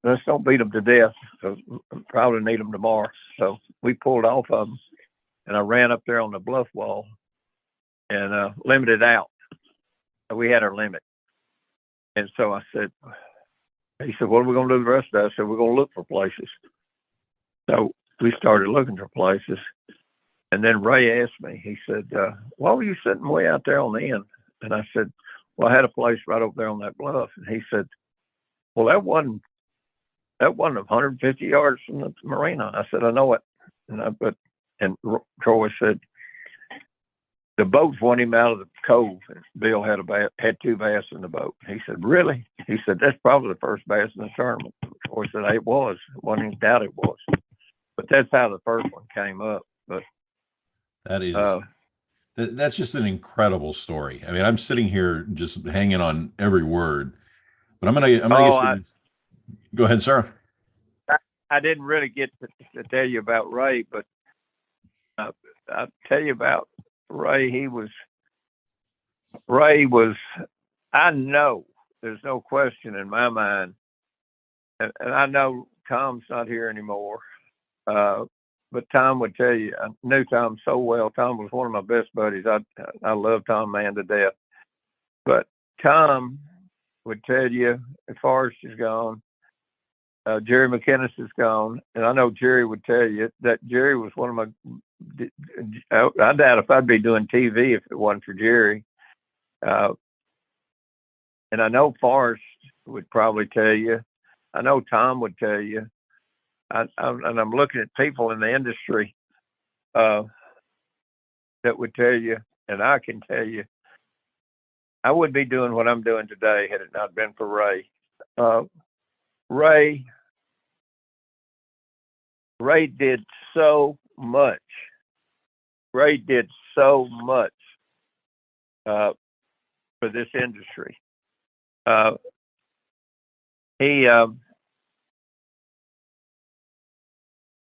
Let's don't beat them to death, because we'll probably need them tomorrow." So we pulled off of them, and I ran up there on the bluff wall and limited out. We had our limit. And so I said, he said, "What are we going to do the rest of it?" I said, "We're going to look for places." So we started looking for places. And then Ray asked me, he said, "Why were you sitting way out there on the end?" And I said, "Well, I had a place right over there on that bluff." And he said, "Well, that wasn't 150 yards from the marina." I said, "I know it." And Troy said, "The boats want him out of the cove." And Bill had 2 bass in the boat. He said, "Really?" He said, "That's probably the first bass in the tournament." Troy said, "It was. One even doubt it was." But that's how the first one came up. But That is, that's just an incredible story. I mean, I'm sitting here just hanging on every word, but I'm gonna get you. Go ahead, sir. I didn't really get to tell you about Ray, but I'll tell you about Ray. Ray was, I know there's no question in my mind, and I know Tom's not here anymore, but Tom would tell you, I knew Tom so well. Tom was one of my best buddies. I love Tom man to death. But Tom would tell you, as far as she's gone, Jerry McInnes is gone. And I know Jerry would tell you that Jerry was one of my, I doubt if I'd be doing TV if it wasn't for Jerry. And I know Forrest would probably tell you. I know Tom would tell you. And I'm looking at people in the industry that would tell you, and I can tell you, I wouldn't be doing what I'm doing today had it not been for Ray. Ray did so much Ray did so much for this industry. He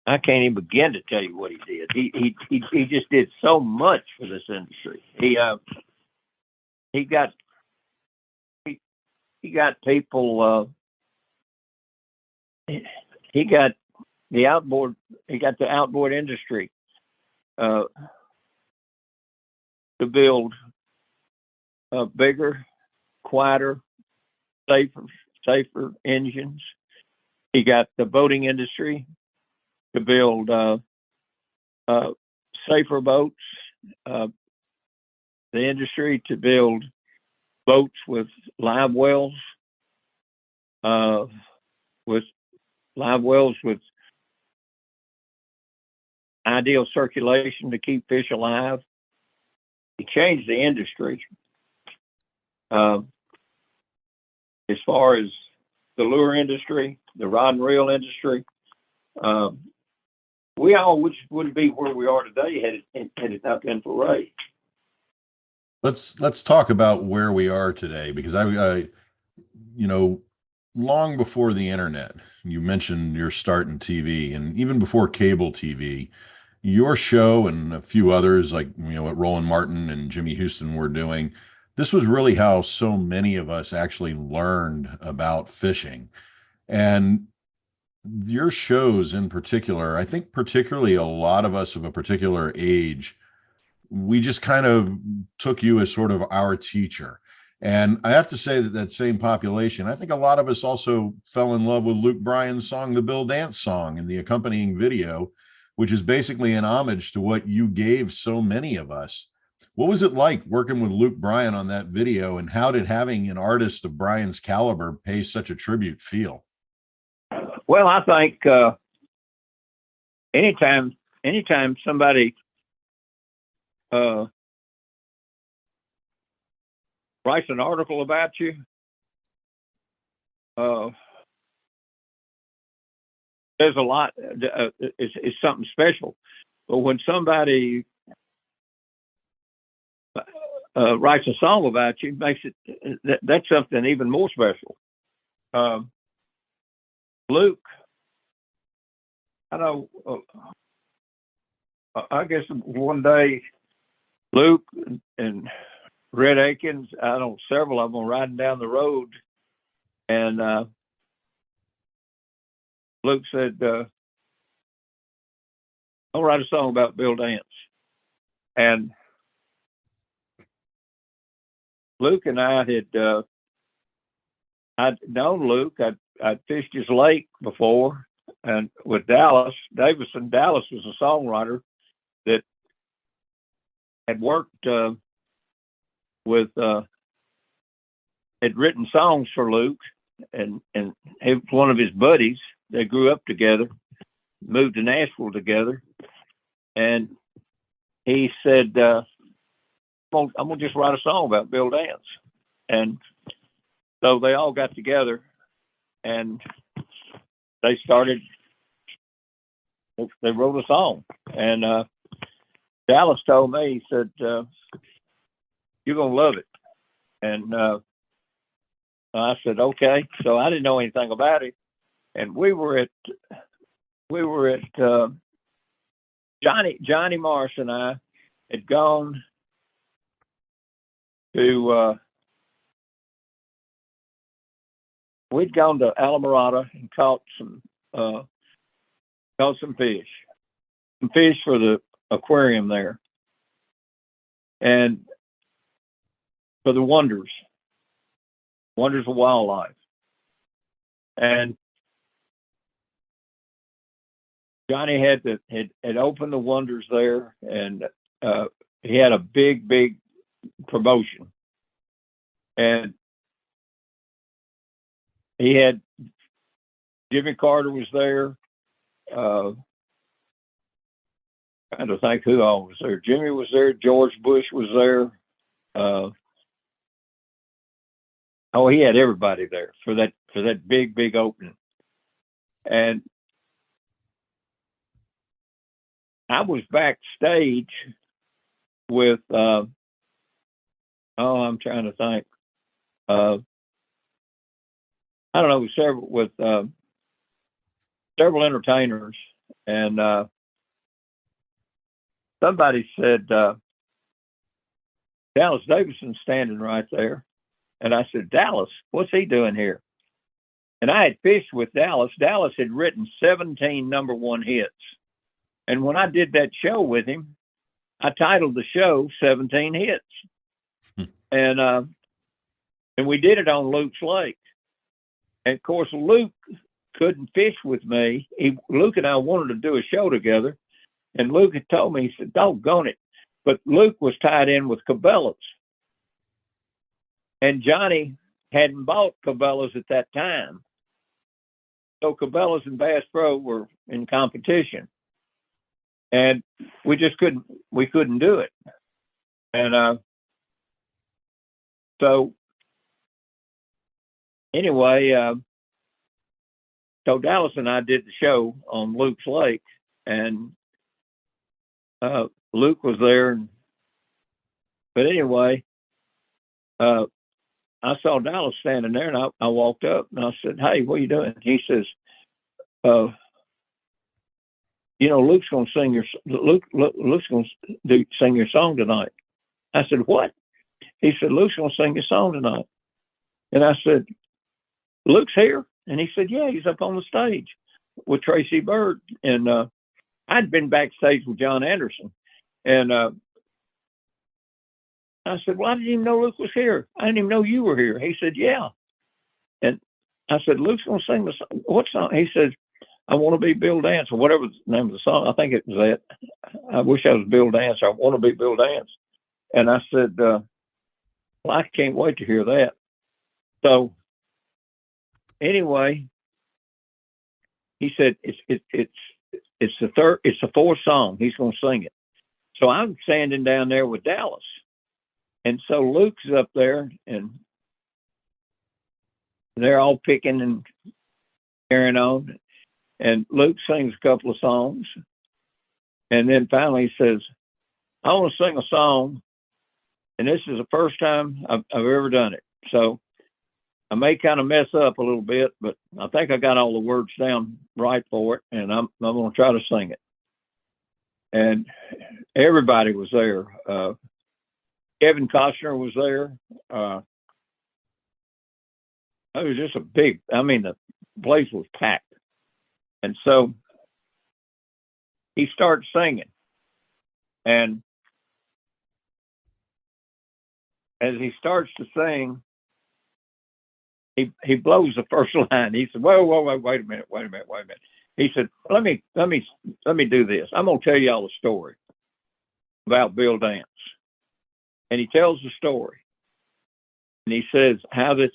I can't even begin to tell you what he did. He just did so much for this industry. He got people. He got the outboard. He got the outboard industry to build bigger, quieter, safer engines. He got the boating industry to build safer boats. The industry to build boats with live wells, with ideal circulation to keep fish alive. He changed the industry. As far as the lure industry, the rod and reel industry, we all wouldn't be where we are today had it not been for Ray. Let's talk about where we are today, because I long before the internet, you mentioned your start in TV, and even before cable TV, your show and a few others like what Roland Martin and Jimmy Houston were doing. This was really how so many of us actually learned about fishing. And your shows in particular, I think particularly a lot of us of a particular age, we just kind of took you as sort of our teacher. And I have to say that same population, I think a lot of us also fell in love with Luke Bryan's song, the Bill Dance song, and the accompanying video, which is basically an homage to what you gave so many of us. What was it like working with Luke Bryan on that video, and how did having an artist of Bryan's caliber pay such a tribute feel? Well, I think anytime somebody writes an article about you, there's a lot. It's something special. But when somebody writes a song about you, makes it that's something even more special. Luke, I know. I guess one day, Luke and Red Akins, I know several of them were riding down the road, and Luke said, "I'll write a song about Bill Dance." And Luke and I I'd known Luke. I'd fished his lake before, and with Dallas Davison. Dallas was a songwriter that had worked with had written songs for Luke, and he was one of his buddies. They grew up together, moved to Nashville together, and he said, I'm gonna just write a song about Bill Dance. And so they all got together and they wrote a song. And Dallas told me, he said, "You're gonna love it." And I said, "Okay." So I didn't know anything about it. And we were at Johnny Morris and I had gone to we'd gone to Alamorada and caught some fish for the aquarium there, and for the wonders of wildlife. And Johnny had opened the wonders there, and he had a big promotion, and he had Jimmy Carter was there. Trying to think who all was there. Jimmy was there. George Bush was there. He had everybody there for that big opening. And I was backstage with, I'm trying to think. I don't know, with several entertainers, and somebody said, Dallas Davidson's standing right there. And I said, Dallas, what's he doing here? And I had fished with Dallas. Dallas had written 17 number one hits. And when I did that show with him, I titled the show 17 Hits. And we did it on Luke's Lake. And of course, Luke couldn't fish with me. Luke and I wanted to do a show together. And Luke had told me, he said, doggone it. But Luke was tied in with Cabela's. And Johnny hadn't bought Cabela's at that time. So Cabela's and Bass Pro were in competition. And we just couldn't do it. And so anyway, so Dallas and I did the show on Luke's Lake, and Luke was there. But anyway, I saw Dallas standing there, and I walked up and I said, "Hey, what are you doing?" He says, Luke's going to sing Luke's going to sing your song tonight." I said, "What?" He said, "Luke's going to sing your song tonight." And I said, "Luke's here?" And he said, "Yeah, he's up on the stage with Tracy Bird." And I'd been backstage with John Anderson. And I said, "Well, I didn't even know Luke was here. I didn't even know you were here." He said, "Yeah." And I said, "Luke's going to sing the song. What song?" He said, "I Want to Be Bill Dance," or whatever the name of the song. I think it was that. I wish I was Bill Dance. I want to be Bill Dance. And I said, "Well, I can't wait to hear that." So anyway, he said, it's the fourth song. He's going to sing it. So I'm standing down there with Dallas. And so Luke's up there, and they're all picking and carrying on. And Luke sings a couple of songs. And then finally he says, "I want to sing a song. And this is the first time I've ever done it. So I may kind of mess up a little bit, but I think I got all the words down right for it. And I'm going to try to sing it." And everybody was there. Kevin Costner was there. It was just the place was packed. And so he starts singing. And as he starts to sing, he blows the first line. He said, wait a minute. He said, let me do this. I'm going to tell y'all a story about Bill Dance. And he tells the story. And he says how this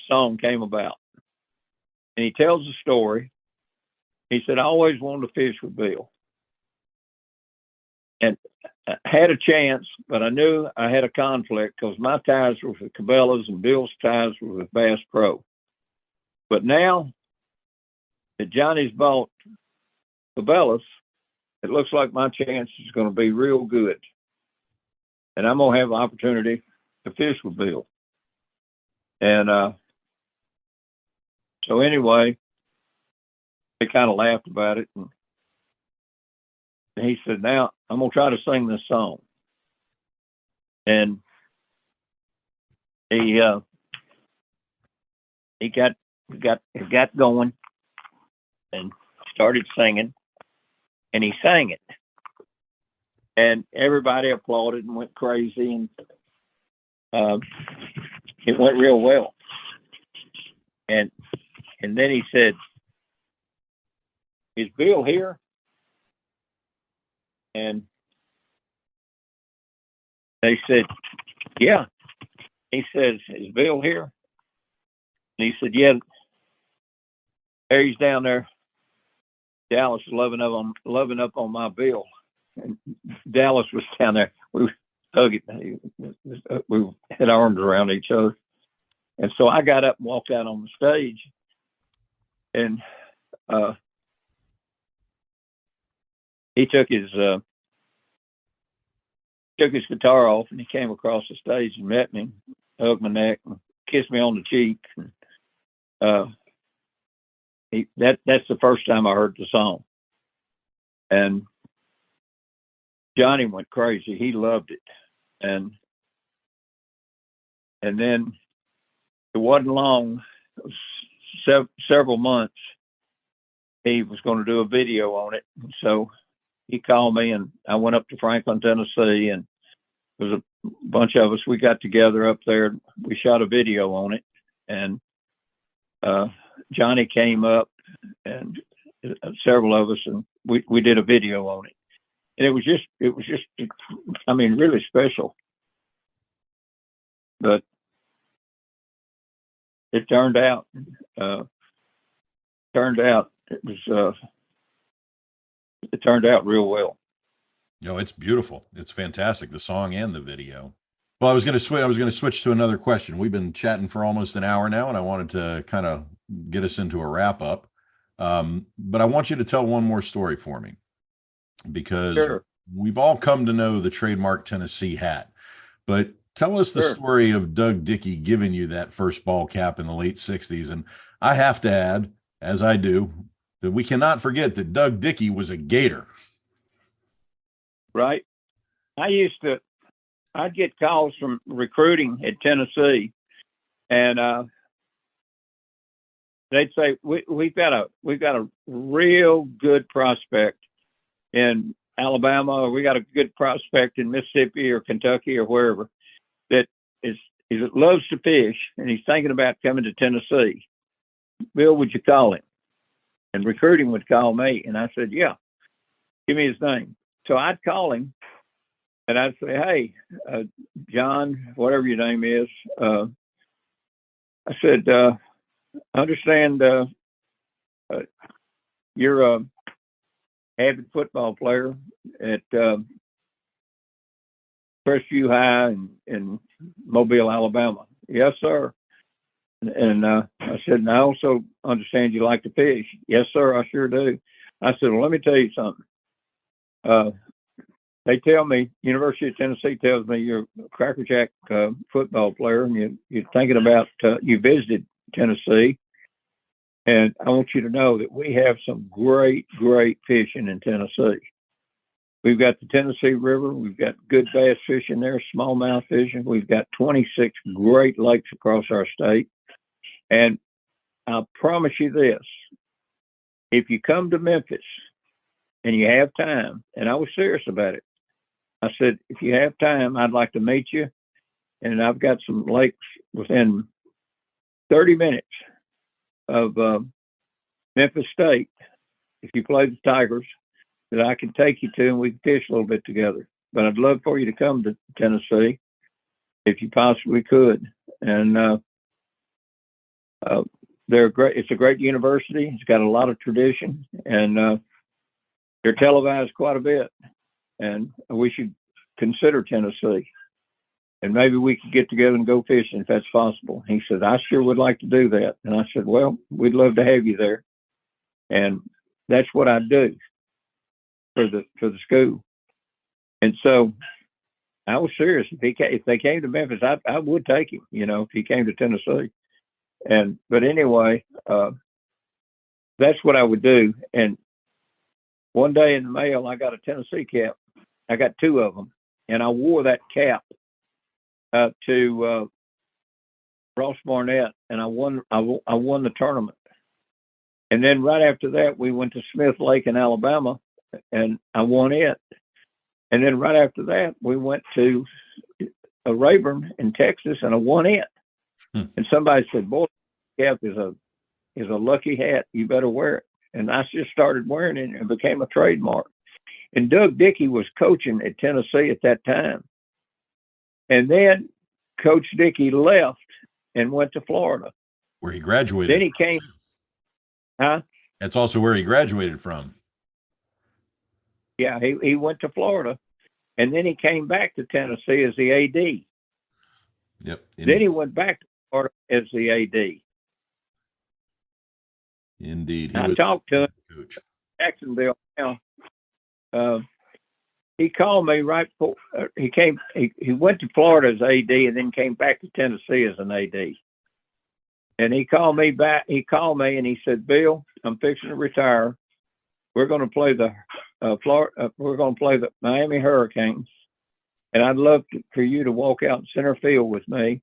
song came about. And he tells the story. He said, "I always wanted to fish with Bill. And I had a chance, but I knew I had a conflict because my ties were with Cabela's and Bill's ties were with Bass Pro. But now that Johnny's bought Cabela's, it looks like my chance is going to be real good. And I'm going to have an opportunity to fish with Bill." And so anyway, they kind of laughed about it. And he said, "Now I'm going to try to sing this song." And he got going and started singing, and he sang it. And everybody applauded and went crazy, and it went real well. And then he said, "Is Bill here?" And they said, "Yeah." He says, "Is Bill here?" And he said, "Yeah." There he's down there. Dallas is loving up on my Bill. And Dallas was down there. We were hugging. We had arms around each other. And so I got up and walked out on the stage. And he took his took his guitar off, and he came across the stage and met me, hugged my neck, and kissed me on the cheek. And, that's the first time I heard the song. And Johnny went crazy. He loved it. And then it wasn't long, it was several months, he was going to do a video on it. So he called me, and I went up to Franklin, Tennessee, and there was a bunch of us. We got together up there. We shot a video on it, and Johnny came up, and several of us, and we did a video on it. And it was just, I mean, really special. But it turned out it turned out real well. No, it's beautiful. It's fantastic, the song and the video. Well, I was going to switch to another question. We've been chatting for almost an hour now, and I wanted to kind of get us into a wrap up. But I want you to tell one more story for me, because Sure. We've all come to know the trademark Tennessee hat. But tell us the Sure. story of Doug Dickey giving you that first ball cap in the late 60s. And I have to add, as I do, that we cannot forget that Doug Dickey was a Gator. Right. I'd get calls from recruiting at Tennessee, and they'd say, we've got a real good prospect in Alabama, or we got a good prospect in Mississippi or Kentucky or wherever that loves to fish, and he's thinking about coming to Tennessee. Bill, would you call him? And recruiting would call me, and I said, yeah, give me his name. So I'd call him, and I'd say, hey, John, whatever your name is, I said, I understand you're a avid football player at Crestview High in Mobile, Alabama. Yes, sir. And I said, and I also understand you like to fish. Yes, sir, I sure do. I said, well, let me tell you something. They tell me, University of Tennessee tells me you're a Cracker Jack football player, and you're thinking about, you visited Tennessee. And I want you to know that we have some great, great fishing in Tennessee. We've got the Tennessee River. We've got good bass fishing there, smallmouth fishing. We've got 26 great lakes across our state. And I'll promise you this, if you come to Memphis and you have time, and I was serious about it, I said, if you have time, I'd like to meet you. And I've got some lakes within 30 minutes of Memphis State, if you play the Tigers, that I can take you to, and we can fish a little bit together. But I'd love for you to come to Tennessee if you possibly could. And they're great. It's a great university. It's got a lot of tradition, and they're televised quite a bit. And we should consider Tennessee. And maybe we could get together and go fishing if that's possible. He said, I sure would like to do that. And I said, well, we'd love to have you there. And that's what I do for the school. And so I was serious. If they came to Memphis, I would take him, if he came to Tennessee. But anyway, that's what I would do. And one day in the mail, I got a Tennessee cap. I got two of them, and I wore that cap to Ross Barnett, and I won the tournament. And then right after that, we went to Smith Lake in Alabama, and I won it. And then right after that, we went to Rayburn in Texas, and I won it. And somebody said, boy, cap is a lucky hat. You better wear it. And I just started wearing it, and it became a trademark. And Doug Dickey was coaching at Tennessee at that time. And then Coach Dickey left and went to Florida, where he graduated. Then he came. Huh? That's also where he graduated from. Yeah, he went to Florida, and then he came back to Tennessee as the AD. Yep. Then he went back to Florida as the AD. Indeed. I talked to him, Jacksonville now. he called me right before he came. He went to Florida as AD and then came back to Tennessee as an AD. And he called me back. He called me and he said, "Bill, I'm fixing to retire. We're going to play the Florida. We're going to play the Miami Hurricanes, and I'd love for you to walk out in center field with me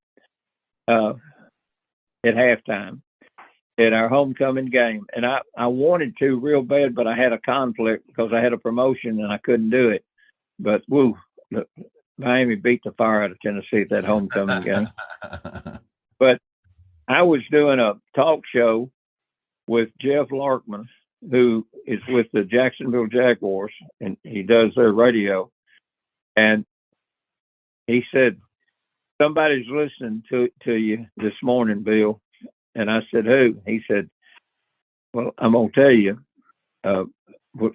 at halftime at our homecoming game." And I wanted to real bad, but I had a conflict because I had a promotion and I couldn't do it. But Miami beat the fire out of Tennessee at that homecoming game. But I was doing a talk show with Jeff Largemouth, who is with the Jacksonville Jaguars, and he does their radio. And he said, "Somebody's listening to you this morning, Bill." And I said, "Who?" He said, "Well, I'm going to tell you, as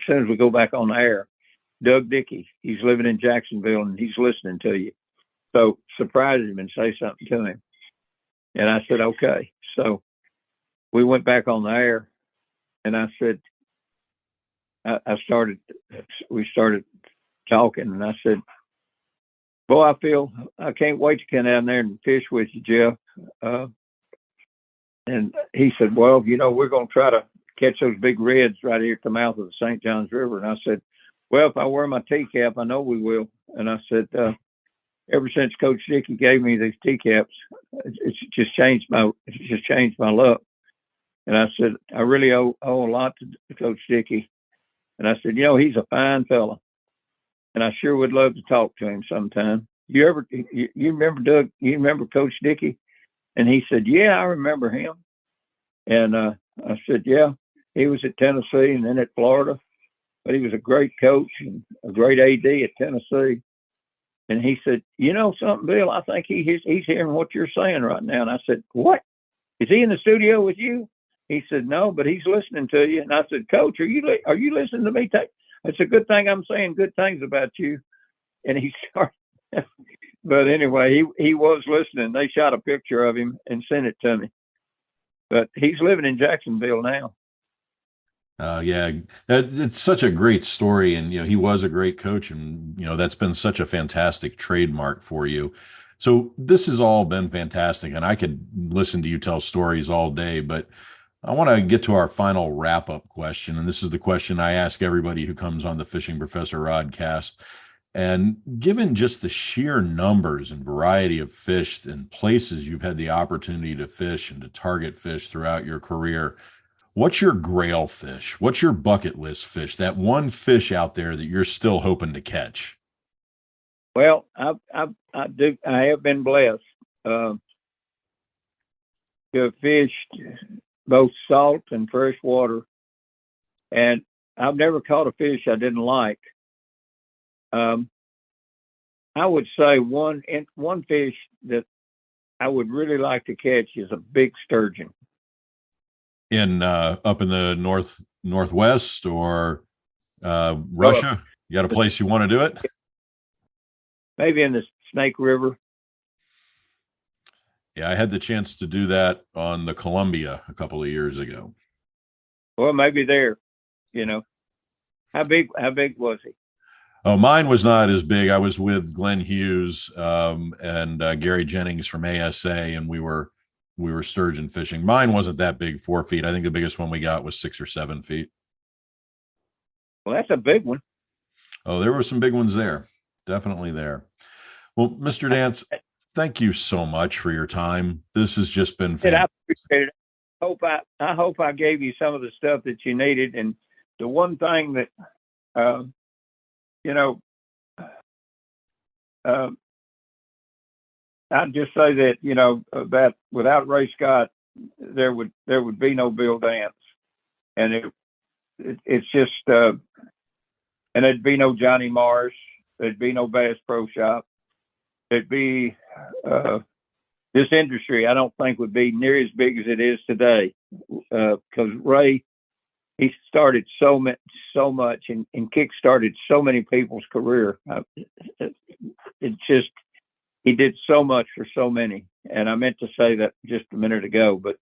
soon as we go back on the air, Doug Dickey, he's living in Jacksonville and he's listening to you. So surprise him and say something to him." And I said, "Okay." So we went back on the air and I said, we started talking and I said, "Boy, I can't wait to come down there and fish with you, Jeff." And he said, "Well, we're going to try to catch those big reds right here at the mouth of the St. Johns River." And I said, "Well, if I wear my tee cap, I know we will." And I said, ever since Coach Dickey gave me these tee caps, it's just changed my luck. And I said, "I really owe a lot to Coach Dickey." And I said, "He's a fine fella, and I sure would love to talk to him sometime. You remember Doug? You remember Coach Dickey?" And he said, "Yeah, I remember him." And I said, "Yeah, he was at Tennessee and then at Florida, but he was a great coach and a great AD at Tennessee." And he said, "You know something, Bill? I think he's hearing what you're saying right now." And I said, "What? Is he in the studio with you?" He said, "No, but he's listening to you." And I said, "Coach, are you listening to me? It's a good thing I'm saying good things about you." And he started. But anyway, he was listening. They shot a picture of him and sent it to me. But he's living in Jacksonville now. Yeah, it's such a great story, and he was a great coach, and that's been such a fantastic trademark for you. So this has all been fantastic, and I could listen to you tell stories all day, but I want to get to our final wrap-up question, and this is the question I ask everybody who comes on the Fishing Professor Rodcast. And given just the sheer numbers and variety of fish and places you've had the opportunity to fish and to target fish throughout your career, what's your grail fish? What's your bucket list fish? That one fish out there that you're still hoping to catch? Well, I have been blessed to have fished both salt and fresh water, and I've never caught a fish I didn't like. I would say one fish that I would really like to catch is a big sturgeon. In up in the northwest or Russia? You got a place you want to do it? Maybe in the Snake River. Yeah, I had the chance to do that on the Columbia a couple of years ago. Well, maybe there. How big was he? Oh, mine was not as big. I was with Glenn Hughes and Gary Jennings from ASA, and we were sturgeon fishing. Mine wasn't that big, 4 feet. I think the biggest one we got was 6 or 7 feet. Well, that's a big one. Oh, there were some big ones there. Definitely there. Well, Mr. Dance, thank you so much for your time. This has just been fantastic. I appreciate it. I hope I gave you some of the stuff that you needed. And the one thing that, I'd just say that, that without Ray Scott, there would be no Bill Dance. And it's just, and there'd be no Johnny Mars. There'd be no Bass Pro Shop. There'd be, this industry, I don't think would be near as big as it is today. Because Ray, he started so much and kick-started so many people's career. He did so much for so many. And I meant to say that just a minute ago, but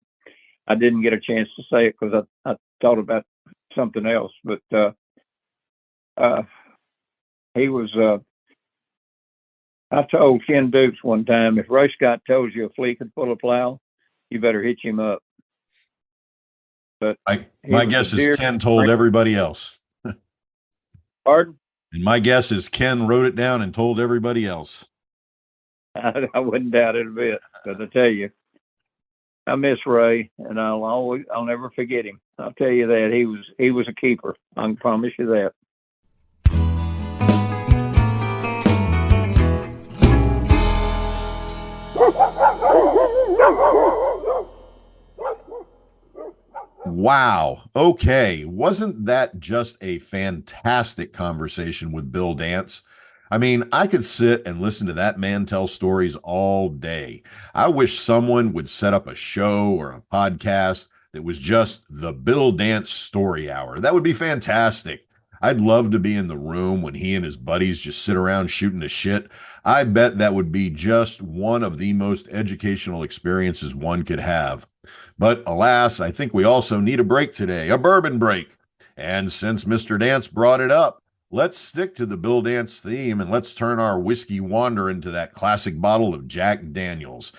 I didn't get a chance to say it because I thought about something else. But He was. I told Ken Dukes one time, if Ray Scott tells you a flea could pull a plow, you better hitch him up. But my guess is Ken told everybody else. Pardon? And my guess is Ken wrote it down and told everybody else. I wouldn't doubt it a bit, but I tell you, I miss Ray, and I'll never forget him. I'll tell you that he was a keeper. I can promise you that. Wow. Okay. Wasn't that just a fantastic conversation with Bill Dance? I mean, I could sit and listen to that man tell stories all day. I wish someone would set up a show or a podcast that was just the Bill Dance Story Hour. That would be fantastic. I'd love to be in the room when he and his buddies just sit around shooting the shit. I bet that would be just one of the most educational experiences one could have. But alas, I think we also need a break today, a bourbon break. And since Mr. Dance brought it up, let's stick to the Bill Dance theme and let's turn our whiskey wander into that classic bottle of Jack Daniels.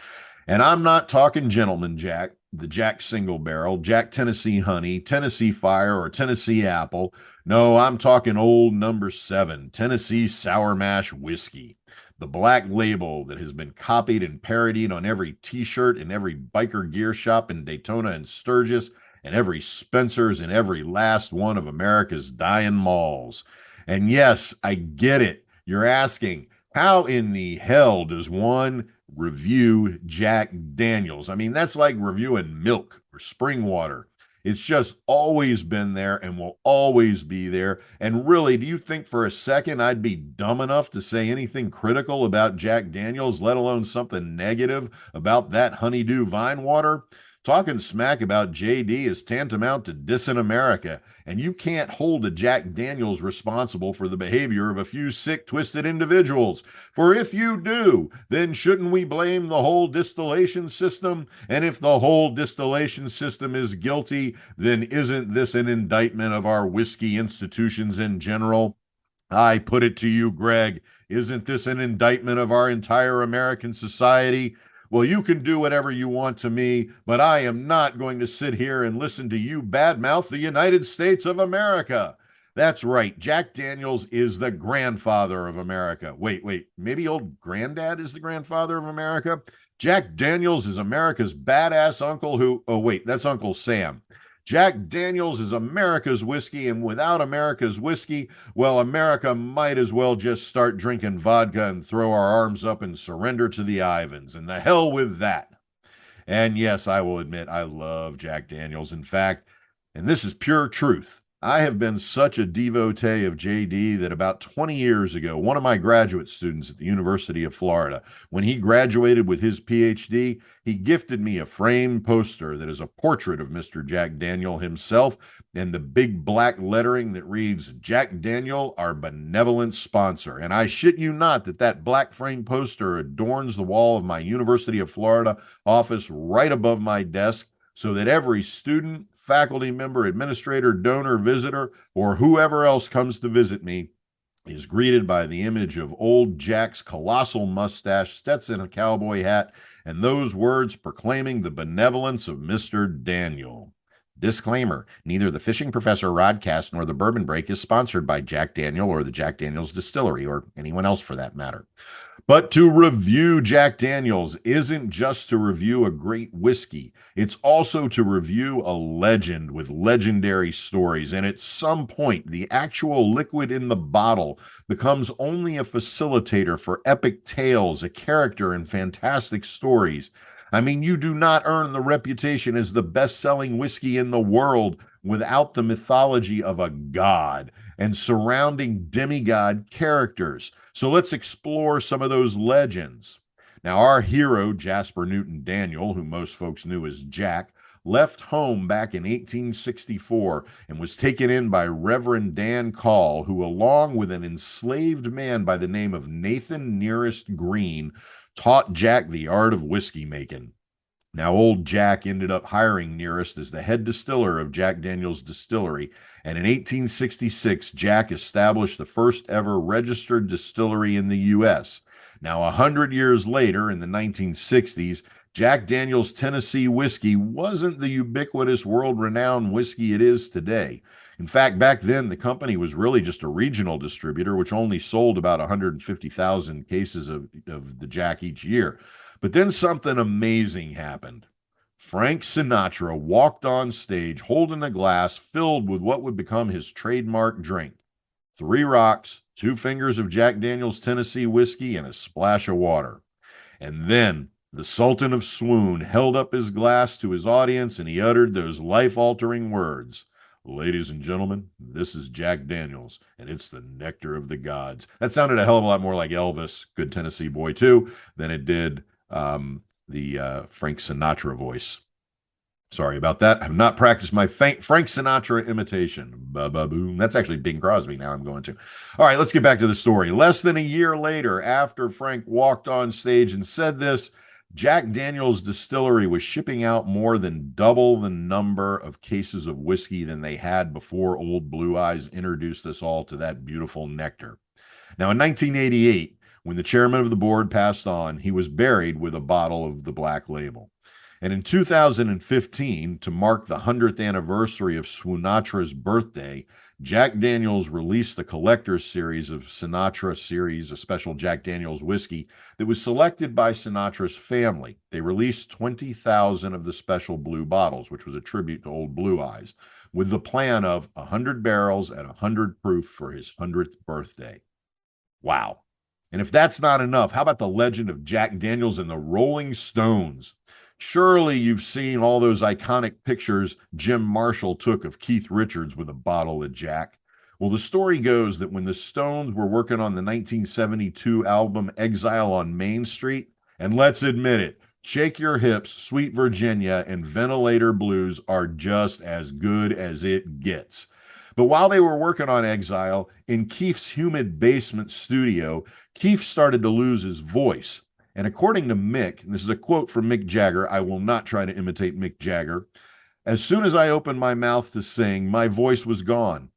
And I'm not talking Gentleman Jack, the Jack Single Barrel, Jack Tennessee Honey, Tennessee Fire, or Tennessee Apple. No, I'm talking old number 7, Tennessee Sour Mash Whiskey. The black label that has been copied and parodied on every t-shirt in every biker gear shop in Daytona and Sturgis, and every Spencer's in every last one of America's dying malls. And yes, I get it. You're asking, how in the hell does one review Jack Daniels? I mean, that's like reviewing milk or spring water. It's just always been there and will always be there. And really, do you think for a second I'd be dumb enough to say anything critical about Jack Daniels, let alone something negative about that honeydew vine water? Talking smack about JD is tantamount to dissing America, and you can't hold a Jack Daniels responsible for the behavior of a few sick, twisted individuals. For if you do, then shouldn't we blame the whole distillation system? And if the whole distillation system is guilty, then isn't this an indictment of our whiskey institutions in general? I put it to you, Greg, isn't this an indictment of our entire American society? Well, you can do whatever you want to me, but I am not going to sit here and listen to you badmouth the United States of America. That's right. Jack Daniels is the grandfather of America. Wait, maybe old granddad is the grandfather of America? Jack Daniels is America's badass uncle who, oh wait, that's Uncle Sam. Jack Daniels is America's whiskey, and without America's whiskey, well, America might as well just start drinking vodka and throw our arms up and surrender to the Ivans, and the hell with that. And yes, I will admit I love Jack Daniels. In fact, and this is pure truth, I have been such a devotee of JD that about 20 years ago, one of my graduate students at the University of Florida, when he graduated with his PhD, he gifted me a framed poster that is a portrait of Mr. Jack Daniel himself and the big black lettering that reads, Jack Daniel, our benevolent sponsor. And I shit you not that that black frame poster adorns the wall of my University of Florida office right above my desk so that every student, faculty member, administrator, donor, visitor, or whoever else comes to visit me is greeted by the image of old Jack's colossal mustache, Stetson, a cowboy hat, and those words proclaiming the benevolence of Mr. Daniel. Disclaimer, neither the Fishing Professor Rodcast nor the Bourbon Break is sponsored by Jack Daniel or the Jack Daniels Distillery, or anyone else for that matter. But to review Jack Daniels isn't just to review a great whiskey. It's also to review a legend with legendary stories. And at some point, the actual liquid in the bottle becomes only a facilitator for epic tales, a character, and fantastic stories. I mean, you do not earn the reputation as the best-selling whiskey in the world without the mythology of a god and surrounding demigod characters. So let's explore some of those legends. Now, our hero, Jasper Newton Daniel, who most folks knew as Jack, left home back in 1864 and was taken in by Reverend Dan Call, who, along with an enslaved man by the name of Nathan Nearest Green, taught Jack the art of whiskey making. Now, old Jack ended up hiring Nearest as the head distiller of Jack Daniel's distillery, and in 1866, Jack established the first ever registered distillery in the U.S. Now, 100 years later, in the 1960s, Jack Daniel's Tennessee whiskey wasn't the ubiquitous, world-renowned whiskey it is today. In fact, back then, the company was really just a regional distributor, which only sold about 150,000 cases of the Jack each year. But then something amazing happened. Frank Sinatra walked on stage holding a glass filled with what would become his trademark drink. 3 rocks, 2 fingers of Jack Daniel's Tennessee whiskey, and a splash of water. And then the Sultan of Swoon held up his glass to his audience and he uttered those life-altering words. Ladies and gentlemen, this is Jack Daniel's, and it's the nectar of the gods. That sounded a hell of a lot more like Elvis, good Tennessee boy too, than it did the Frank Sinatra voice. Sorry about that. I have not practiced my Frank Sinatra imitation. Ba-ba-boom. That's actually Bing Crosby now I'm going to. All right, let's get back to the story. Less than a year later, after Frank walked on stage and said this, Jack Daniel's distillery was shipping out more than double the number of cases of whiskey than they had before Old Blue Eyes introduced us all to that beautiful nectar. Now, in 1988, when the chairman of the board passed on, he was buried with a bottle of the Black Label. And in 2015, to mark the 100th anniversary of Sinatra's birthday, Jack Daniel's released the collector's series of Sinatra series, a special Jack Daniel's whiskey that was selected by Sinatra's family. They released 20,000 of the special blue bottles, which was a tribute to Old Blue Eyes, with the plan of 100 barrels at 100 proof for his 100th birthday. Wow. And if that's not enough, how about the legend of Jack Daniel's and the Rolling Stones? Surely you've seen all those iconic pictures Jim Marshall took of Keith Richards with a bottle of Jack. Well, the story goes that when the Stones were working on the 1972 album Exile on Main Street, and let's admit it, Shake Your Hips, Sweet Virginia, and Ventilator Blues are just as good as it gets. But while they were working on Exile, in Keith's humid basement studio, Keith started to lose his voice. And according to Mick, and this is a quote from Mick Jagger, I will not try to imitate Mick Jagger, as soon as I opened my mouth to sing, my voice was gone.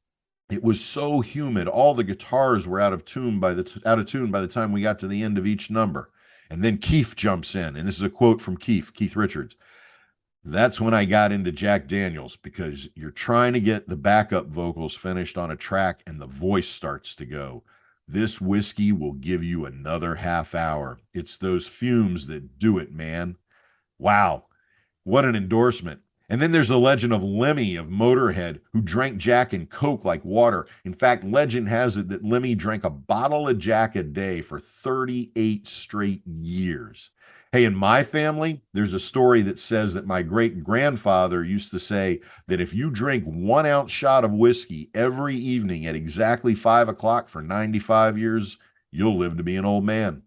It was so humid, all the guitars were out of tune by the time we got to the end of each number. And then Keith jumps in, and this is a quote from Keith Richards. That's when I got into Jack Daniel's, because you're trying to get the backup vocals finished on a track and the voice starts to go. This whiskey will give you another half hour. It's those fumes that do it, man. Wow, what an endorsement. And then there's the legend of Lemmy of Motorhead, who drank Jack and Coke like water. In fact, legend has it that Lemmy drank a bottle of Jack a day for 38 straight years. Hey, in my family, there's a story that says that my great-grandfather used to say that if you drink 1 ounce shot of whiskey every evening at exactly 5 o'clock for 95 years, you'll live to be an old man.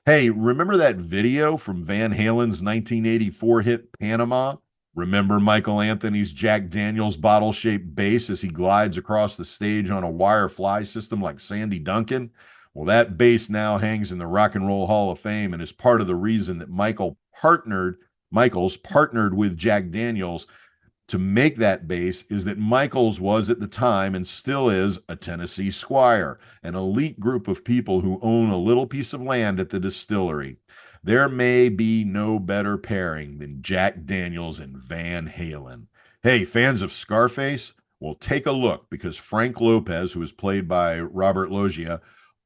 Hey, remember that video from Van Halen's 1984 hit Panama? Remember Michael Anthony's Jack Daniel's bottle-shaped bass as he glides across the stage on a wire fly system like Sandy Duncan? Well, that bass now hangs in the Rock and Roll Hall of Fame and is part of the reason that Michaels partnered with Jack Daniel's to make that bass, is that Michaels was at the time and still is a Tennessee squire, an elite group of people who own a little piece of land at the distillery. There may be no better pairing than Jack Daniel's and Van Halen. Hey, fans of Scarface? Well, take a look, because Frank Lopez, who is played by Robert Loggia,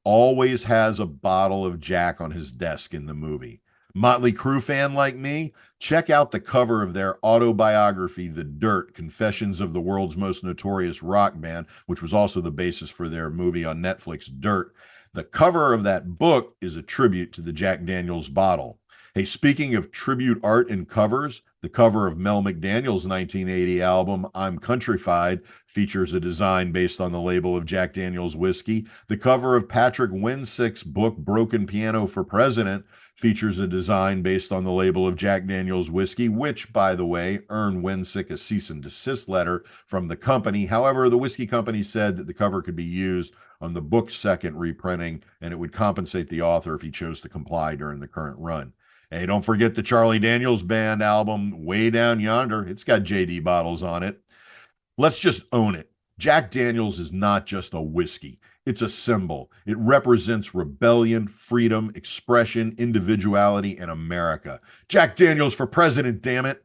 always has a bottle of Jack on his desk in the movie. Motley Crue fan like me? Check out the cover of their autobiography, The Dirt, Confessions of the World's Most Notorious Rock Band, which was also the basis for their movie on Netflix, Dirt. The cover of that book is a tribute to the Jack Daniel's bottle. Hey, speaking of tribute art and covers, the cover of Mel McDaniel's 1980 album, I'm Countryfied, features a design based on the label of Jack Daniel's whiskey. The cover of Patrick Winsick's book, Broken Piano for President, features a design based on the label of Jack Daniel's whiskey, which, by the way, earned Winsick a cease and desist letter from the company. However, the whiskey company said that the cover could be used on the book's second reprinting, and it would compensate the author if he chose to comply during the current run. Hey, don't forget the Charlie Daniels Band album, Way Down Yonder. It's got JD bottles on it. Let's just own it. Jack Daniels is not just a whiskey. It's a symbol. It represents rebellion, freedom, expression, individuality, and America. Jack Daniels for president, damn it.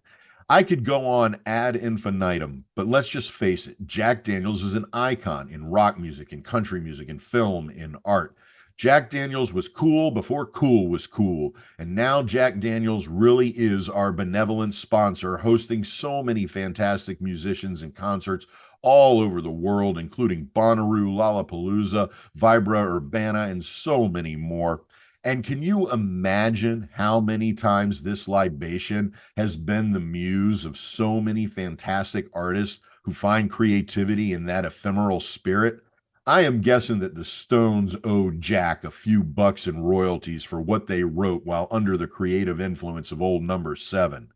I could go on ad infinitum, but let's just face it. Jack Daniels is an icon in rock music, in country music, in film, in art. Jack Daniels was cool before cool was cool. And now Jack Daniels really is our benevolent sponsor, hosting so many fantastic musicians and concerts all over the world, including Bonnaroo, Lollapalooza, Vibra Urbana, and so many more. And can you imagine how many times this libation has been the muse of so many fantastic artists who find creativity in that ephemeral spirit? I am guessing that the Stones owed Jack a few bucks in royalties for what they wrote while under the creative influence of Old Number 7.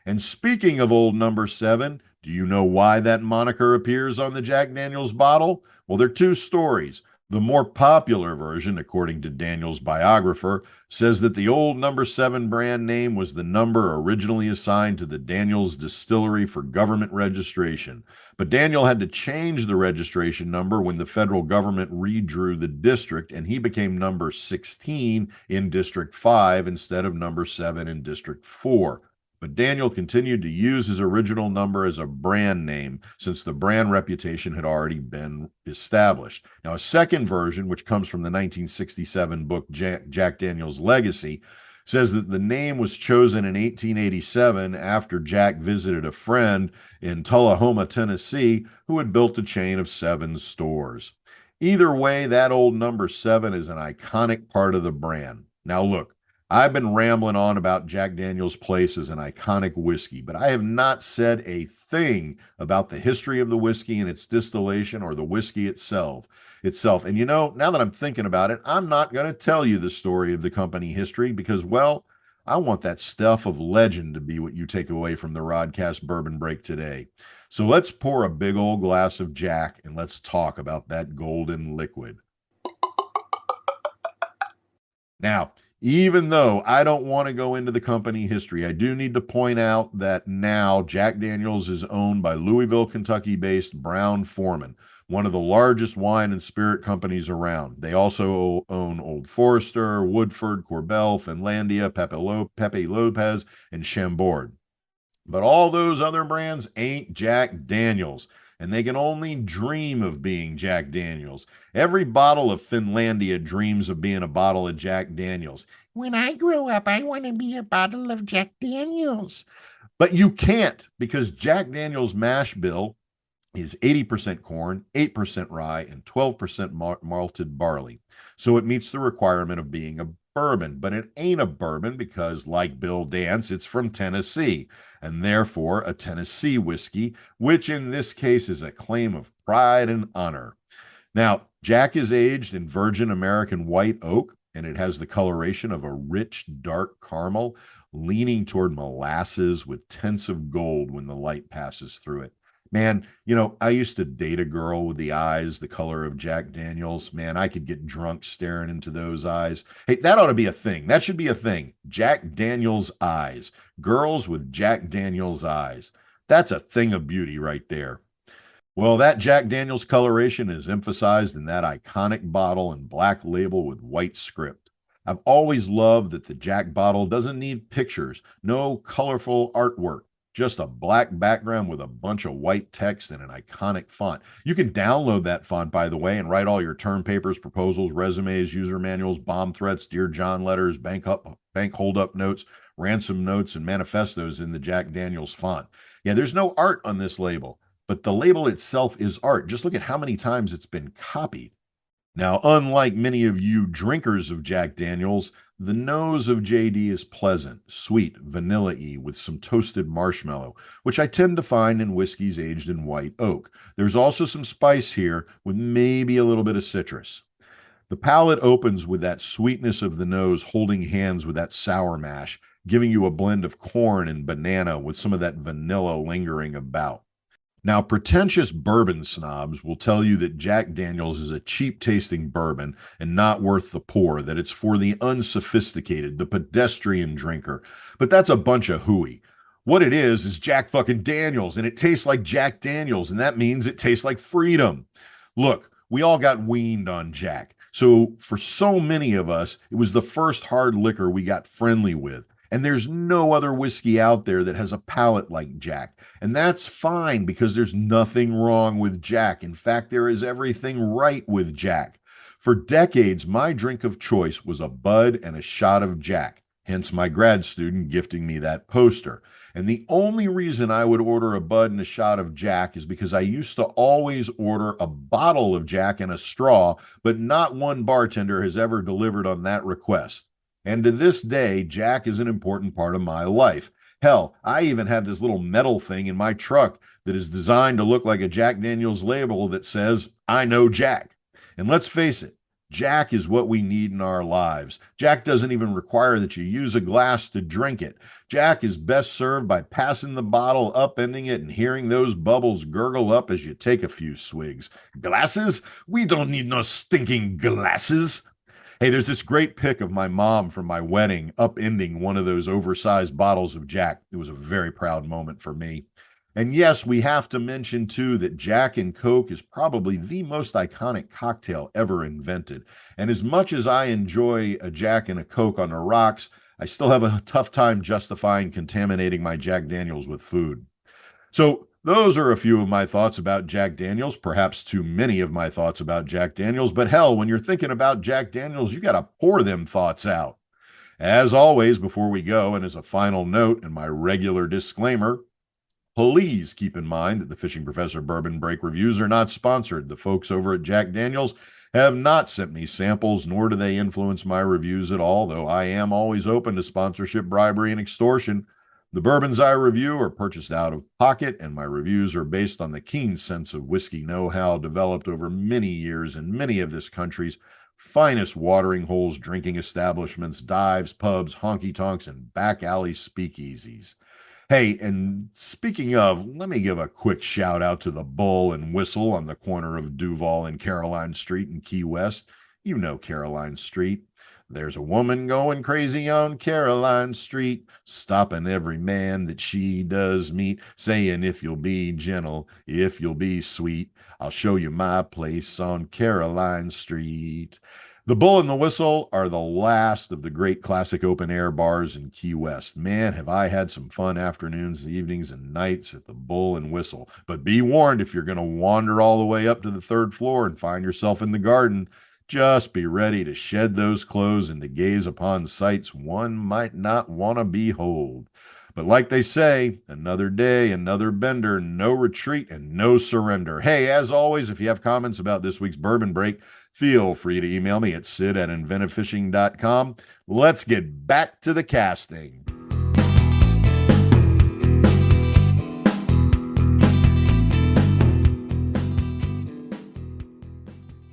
And speaking of Old Number 7, do you know why that moniker appears on the Jack Daniels bottle? Well, there are two stories. The more popular version, according to Daniels' biographer, says that the Old Number 7 brand name was the number originally assigned to the Daniels distillery for government registration. But Daniel had to change the registration number when the federal government redrew the district, and he became number 16 in District 5 instead of number 7 in District 4. But Daniel continued to use his original number as a brand name since the brand reputation had already been established. Now, a second version, which comes from the 1967 book Jack Daniel's Legacy, says that the name was chosen in 1887 after Jack visited a friend in Tullahoma, Tennessee, who had built a chain of 7 stores. Either way, that Old Number 7 is an iconic part of the brand. Now, look, I've been rambling on about Jack Daniel's Place as an iconic whiskey, but I have not said a thing about the history of the whiskey and its distillation or the whiskey itself. And you know, now that I'm thinking about it, I'm not going to tell you the story of the company history because, well, I want that stuff of legend to be what you take away from the Rodcast Bourbon Break today. So let's pour a big old glass of Jack and let's talk about that golden liquid. Now, even though I don't want to go into the company history, I do need to point out that now Jack Daniels is owned by Louisville, Kentucky-based Brown-Forman, one of the largest wine and spirit companies around. They also own Old Forester, Woodford, Corbel, Finlandia, Pepe Lopez, and Chambord. But all those other brands ain't Jack Daniels, and they can only dream of being Jack Daniels. Every bottle of Finlandia dreams of being a bottle of Jack Daniels. When I grow up, I want to be a bottle of Jack Daniels. But you can't, because Jack Daniels mash bill is 80% corn, 8% rye, and 12% malted barley. So it meets the requirement of being a bourbon, but it ain't a bourbon because, like Bill Dance, it's from Tennessee, and therefore a Tennessee whiskey, which in this case is a claim of pride and honor. Now, Jack is aged in virgin American white oak, and it has the coloration of a rich, dark caramel, leaning toward molasses with tints of gold when the light passes through it. Man, you know, I used to date a girl with the eyes the color of Jack Daniels. Man, I could get drunk staring into those eyes. Hey, that ought to be a thing. That should be a thing. Jack Daniels eyes. Girls with Jack Daniels eyes. That's a thing of beauty right there. Well, that Jack Daniels coloration is emphasized in that iconic bottle and black label with white script. I've always loved that the Jack bottle doesn't need pictures, no colorful artwork. Just a black background with a bunch of white text and an iconic font. You can download that font, by the way, and write all your term papers, proposals, resumes, user manuals, bomb threats, Dear John letters, bank hold-up notes, ransom notes, and manifestos in the Jack Daniels font. Yeah, there's no art on this label, but the label itself is art. Just look at how many times it's been copied. Now, unlike many of you drinkers of Jack Daniels, the nose of JD is pleasant, sweet, vanilla-y with some toasted marshmallow, which I tend to find in whiskeys aged in white oak. There's also some spice here with maybe a little bit of citrus. The palate opens with that sweetness of the nose holding hands with that sour mash, giving you a blend of corn and banana with some of that vanilla lingering about. Now, pretentious bourbon snobs will tell you that Jack Daniels is a cheap-tasting bourbon and not worth the pour, that it's for the unsophisticated, the pedestrian drinker. But that's a bunch of hooey. What it is Jack fucking Daniels, and it tastes like Jack Daniels, and that means it tastes like freedom. Look, we all got weaned on Jack. So for so many of us, it was the first hard liquor we got friendly with. And there's no other whiskey out there that has a palate like Jack. And that's fine because there's nothing wrong with Jack. In fact, there is everything right with Jack. For decades, my drink of choice was a Bud and a shot of Jack, hence my grad student gifting me that poster. And the only reason I would order a Bud and a shot of Jack is because I used to always order a bottle of Jack and a straw, but not one bartender has ever delivered on that request. And to this day, Jack is an important part of my life. Hell, I even have this little metal thing in my truck that is designed to look like a Jack Daniels label that says, "I know Jack." And let's face it, Jack is what we need in our lives. Jack doesn't even require that you use a glass to drink it. Jack is best served by passing the bottle, upending it, and hearing those bubbles gurgle up as you take a few swigs. Glasses? We don't need no stinking glasses. Hey, there's this great pic of my mom from my wedding upending one of those oversized bottles of Jack. It was a very proud moment for me. And yes, we have to mention too that Jack and Coke is probably the most iconic cocktail ever invented. And as much as I enjoy a Jack and a Coke on the rocks, I still have a tough time justifying contaminating my Jack Daniels with food. So those are a few of my thoughts about Jack Daniels, perhaps too many of my thoughts about Jack Daniels, but hell, when you're thinking about Jack Daniels, you got to pour them thoughts out. As always, before we go, and as a final note and my regular disclaimer, please keep in mind that the Fishing Professor Bourbon Break reviews are not sponsored. The folks over at Jack Daniels have not sent me samples, nor do they influence my reviews at all, though I am always open to sponsorship, bribery, and extortion. The bourbons I review are purchased out of pocket, and my reviews are based on the keen sense of whiskey know-how developed over many years in many of this country's finest watering holes, drinking establishments, dives, pubs, honky-tonks, and back alley speakeasies. Hey, and speaking of, let me give a quick shout out to the Bull and Whistle on the corner of Duval and Caroline Street in Key West. You know Caroline Street. There's a woman going crazy on Caroline Street, stopping every man that she does meet, saying, "If you'll be gentle, if you'll be sweet, I'll show you my place on Caroline Street." The Bull and the Whistle are the last of the great classic open-air bars in Key West. Man, have I had some fun afternoons, evenings, and nights at the Bull and Whistle. But be warned, if you're going to wander all the way up to the third floor and find yourself in the garden, just be ready to shed those clothes and to gaze upon sights one might not want to behold. But like they say, another day, another bender, no retreat and no surrender. Hey, as always, if you have comments about this week's Bourbon Break, feel free to email me at sid@inventivefishing.com. Let's get back to the casting.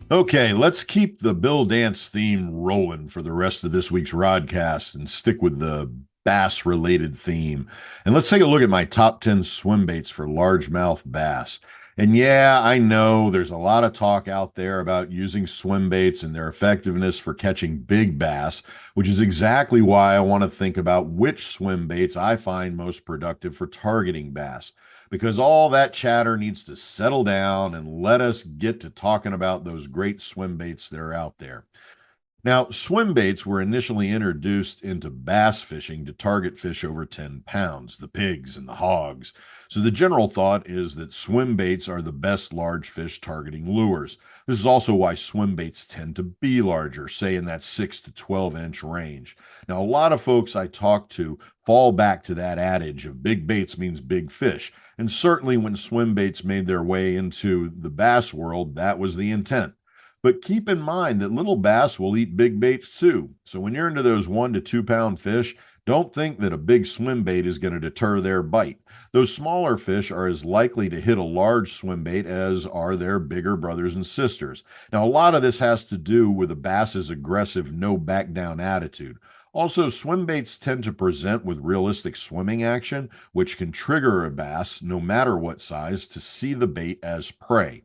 Okay, let's keep the Bill Dance theme rolling for the rest of this week's Rodcast and stick with the bass-related theme. And let's take a look at my top 10 swim baits for largemouth bass. And yeah, I know there's a lot of talk out there about using swim baits and their effectiveness for catching big bass, which is exactly why I want to think about which swim baits I find most productive for targeting bass. Because all that chatter needs to settle down and let us get to talking about those great swim baits that are out there. Now, swim baits were initially introduced into bass fishing to target fish over 10 pounds, the pigs and the hogs. So the general thought is that swim baits are the best large fish targeting lures. This is also why swim baits tend to be larger, say in that 6 to 12 inch range. Now, a lot of folks I talk to fall back to that adage of big baits means big fish. And certainly when swim baits made their way into the bass world, that was the intent. But keep in mind that little bass will eat big baits too. So when you're into those 1 to 2 pound fish, don't think that a big swim bait is going to deter their bite. Those smaller fish are as likely to hit a large swim bait as are their bigger brothers and sisters. Now, a lot of this has to do with a bass's aggressive no back down attitude. Also, swim baits tend to present with realistic swimming action, which can trigger a bass, no matter what size, to see the bait as prey.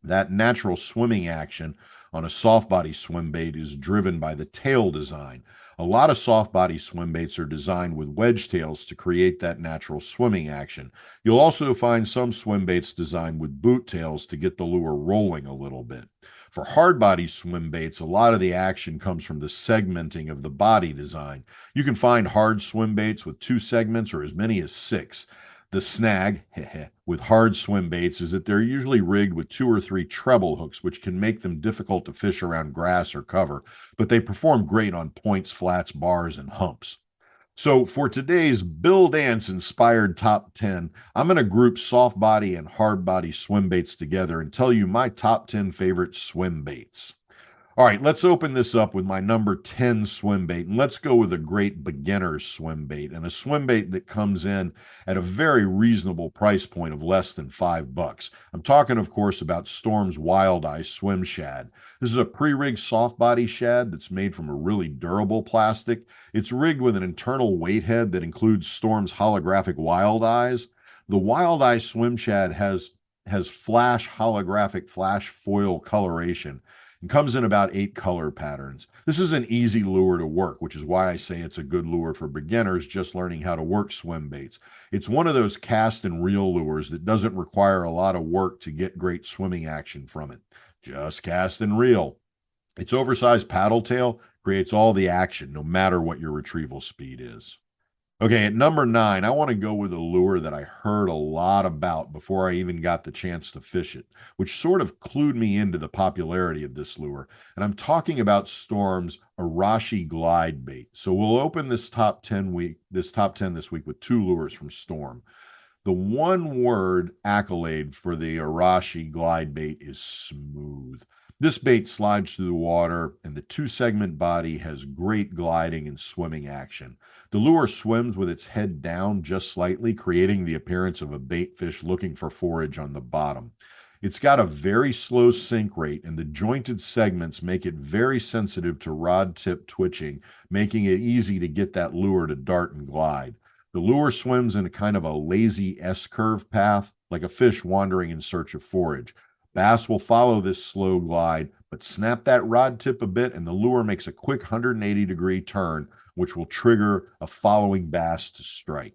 That natural swimming action on a soft body swim bait is driven by the tail design. A lot of soft body swim baits are designed with wedge tails to create that natural swimming action. You'll also find some swim baits designed with boot tails to get the lure rolling a little bit. For hard body swim baits, a lot of the action comes from the segmenting of the body design. You can find hard swim baits with 2 segments or as many as 6. The snag with hard swim baits is that they're usually rigged with 2 or 3 treble hooks, which can make them difficult to fish around grass or cover, but they perform great on points, flats, bars, and humps. So for today's Bill Dance inspired top 10, I'm going to group soft body and hard body swim baits together and tell you my top 10 favorite swim baits. All right, let's open this up with my number 10 swim bait, and let's go with a great beginner's swim bait, and a swim bait that comes in at a very reasonable price point of less than $5. I'm talking, of course, about Storm's Wild Eye Swim Shad. This is a pre-rigged soft body shad that's made from a really durable plastic. It's rigged with an internal weight head that includes Storm's holographic wild eyes. The Wild Eye Swim Shad has flash holographic flash foil coloration and comes in about 8 color patterns. This is an easy lure to work, which is why I say it's a good lure for beginners just learning how to work swim baits. It's one of those cast and reel lures that doesn't require a lot of work to get great swimming action from it. Just cast and reel. Its oversized paddle tail creates all the action, no matter what your retrieval speed is. Okay, at number 9, I want to go with a lure that I heard a lot about before I even got the chance to fish it, which sort of clued me into the popularity of this lure. And I'm talking about Storm's Arashi glide bait. So we'll open this top 10 this week with 2 lures from Storm. The one word accolade for the Arashi glide bait is smooth. This bait slides through the water, and the 2-segment body has great gliding and swimming action. The lure swims with its head down just slightly, creating the appearance of a bait fish looking for forage on the bottom. It's got a very slow sink rate, and the jointed segments make it very sensitive to rod tip twitching, making it easy to get that lure to dart and glide. The lure swims in a kind of a lazy S-curve path, like a fish wandering in search of forage. Bass will follow this slow glide, but snap that rod tip a bit and the lure makes a quick 180-degree turn, which will trigger a following bass to strike.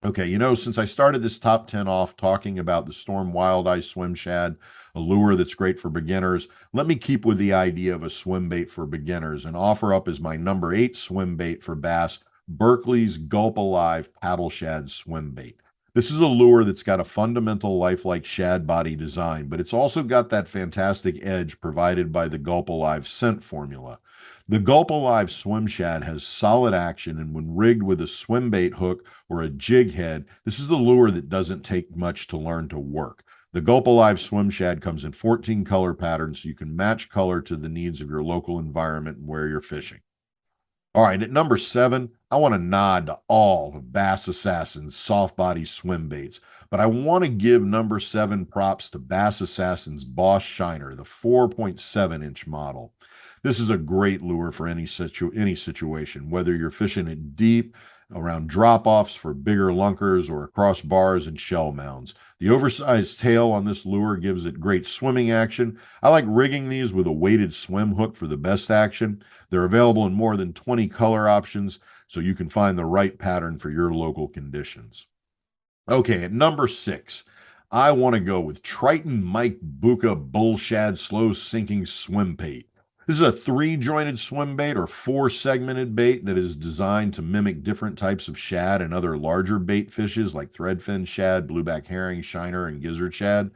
Okay, since I started this top 10 off talking about the Storm Wild Eye Swim Shad, a lure that's great for beginners, let me keep with the idea of a swim bait for beginners and offer up as my number 8 swim bait for bass, Berkley's Gulp Alive Paddle Shad Swim Bait. This is a lure that's got a fundamental lifelike shad body design, but it's also got that fantastic edge provided by the Gulp Alive scent formula. The Gulp Alive Swim Shad has solid action, and when rigged with a swim bait hook or a jig head, this is the lure that doesn't take much to learn to work. The Gulp Alive Swim Shad comes in 14 color patterns, so you can match color to the needs of your local environment and where you're fishing. All right, at number 7, I want to nod to all of Bass Assassin's soft body swim baits, but I want to give number 7 props to Bass Assassin's Boss Shiner, the 4.7-inch model. This is a great lure for any situation, whether you're fishing it deep, around drop-offs for bigger lunkers, or across bars and shell mounds. The oversized tail on this lure gives it great swimming action. I like rigging these with a weighted swim hook for the best action. They're available in more than 20 color options, so you can find the right pattern for your local conditions. Okay, at number 6, I want to go with Triton Mike Buka Bull Shad Slow Sinking Swim Bait. This is a 3-jointed swim bait or 4-segmented bait that is designed to mimic different types of shad and other larger bait fishes like threadfin shad, blueback herring, shiner, and gizzard shad.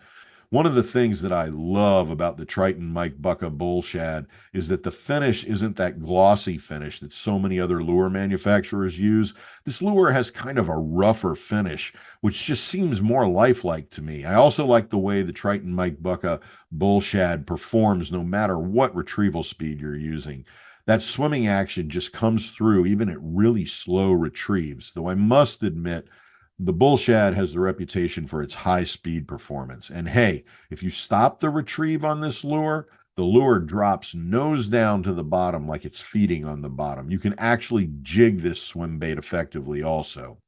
One of the things that I love about the Triton Mike Bucka Bull Shad is that the finish isn't that glossy finish that so many other lure manufacturers use. This lure has kind of a rougher finish, which just seems more lifelike to me. I also like the way the Triton Mike Bucka Bull Shad performs no matter what retrieval speed you're using. That swimming action just comes through even at really slow retrieves, though I must admit the Bull Shad has the reputation for its high speed performance. And hey, if you stop the retrieve on this lure, the lure drops nose down to the bottom like it's feeding on the bottom. You can actually jig this swim bait effectively also.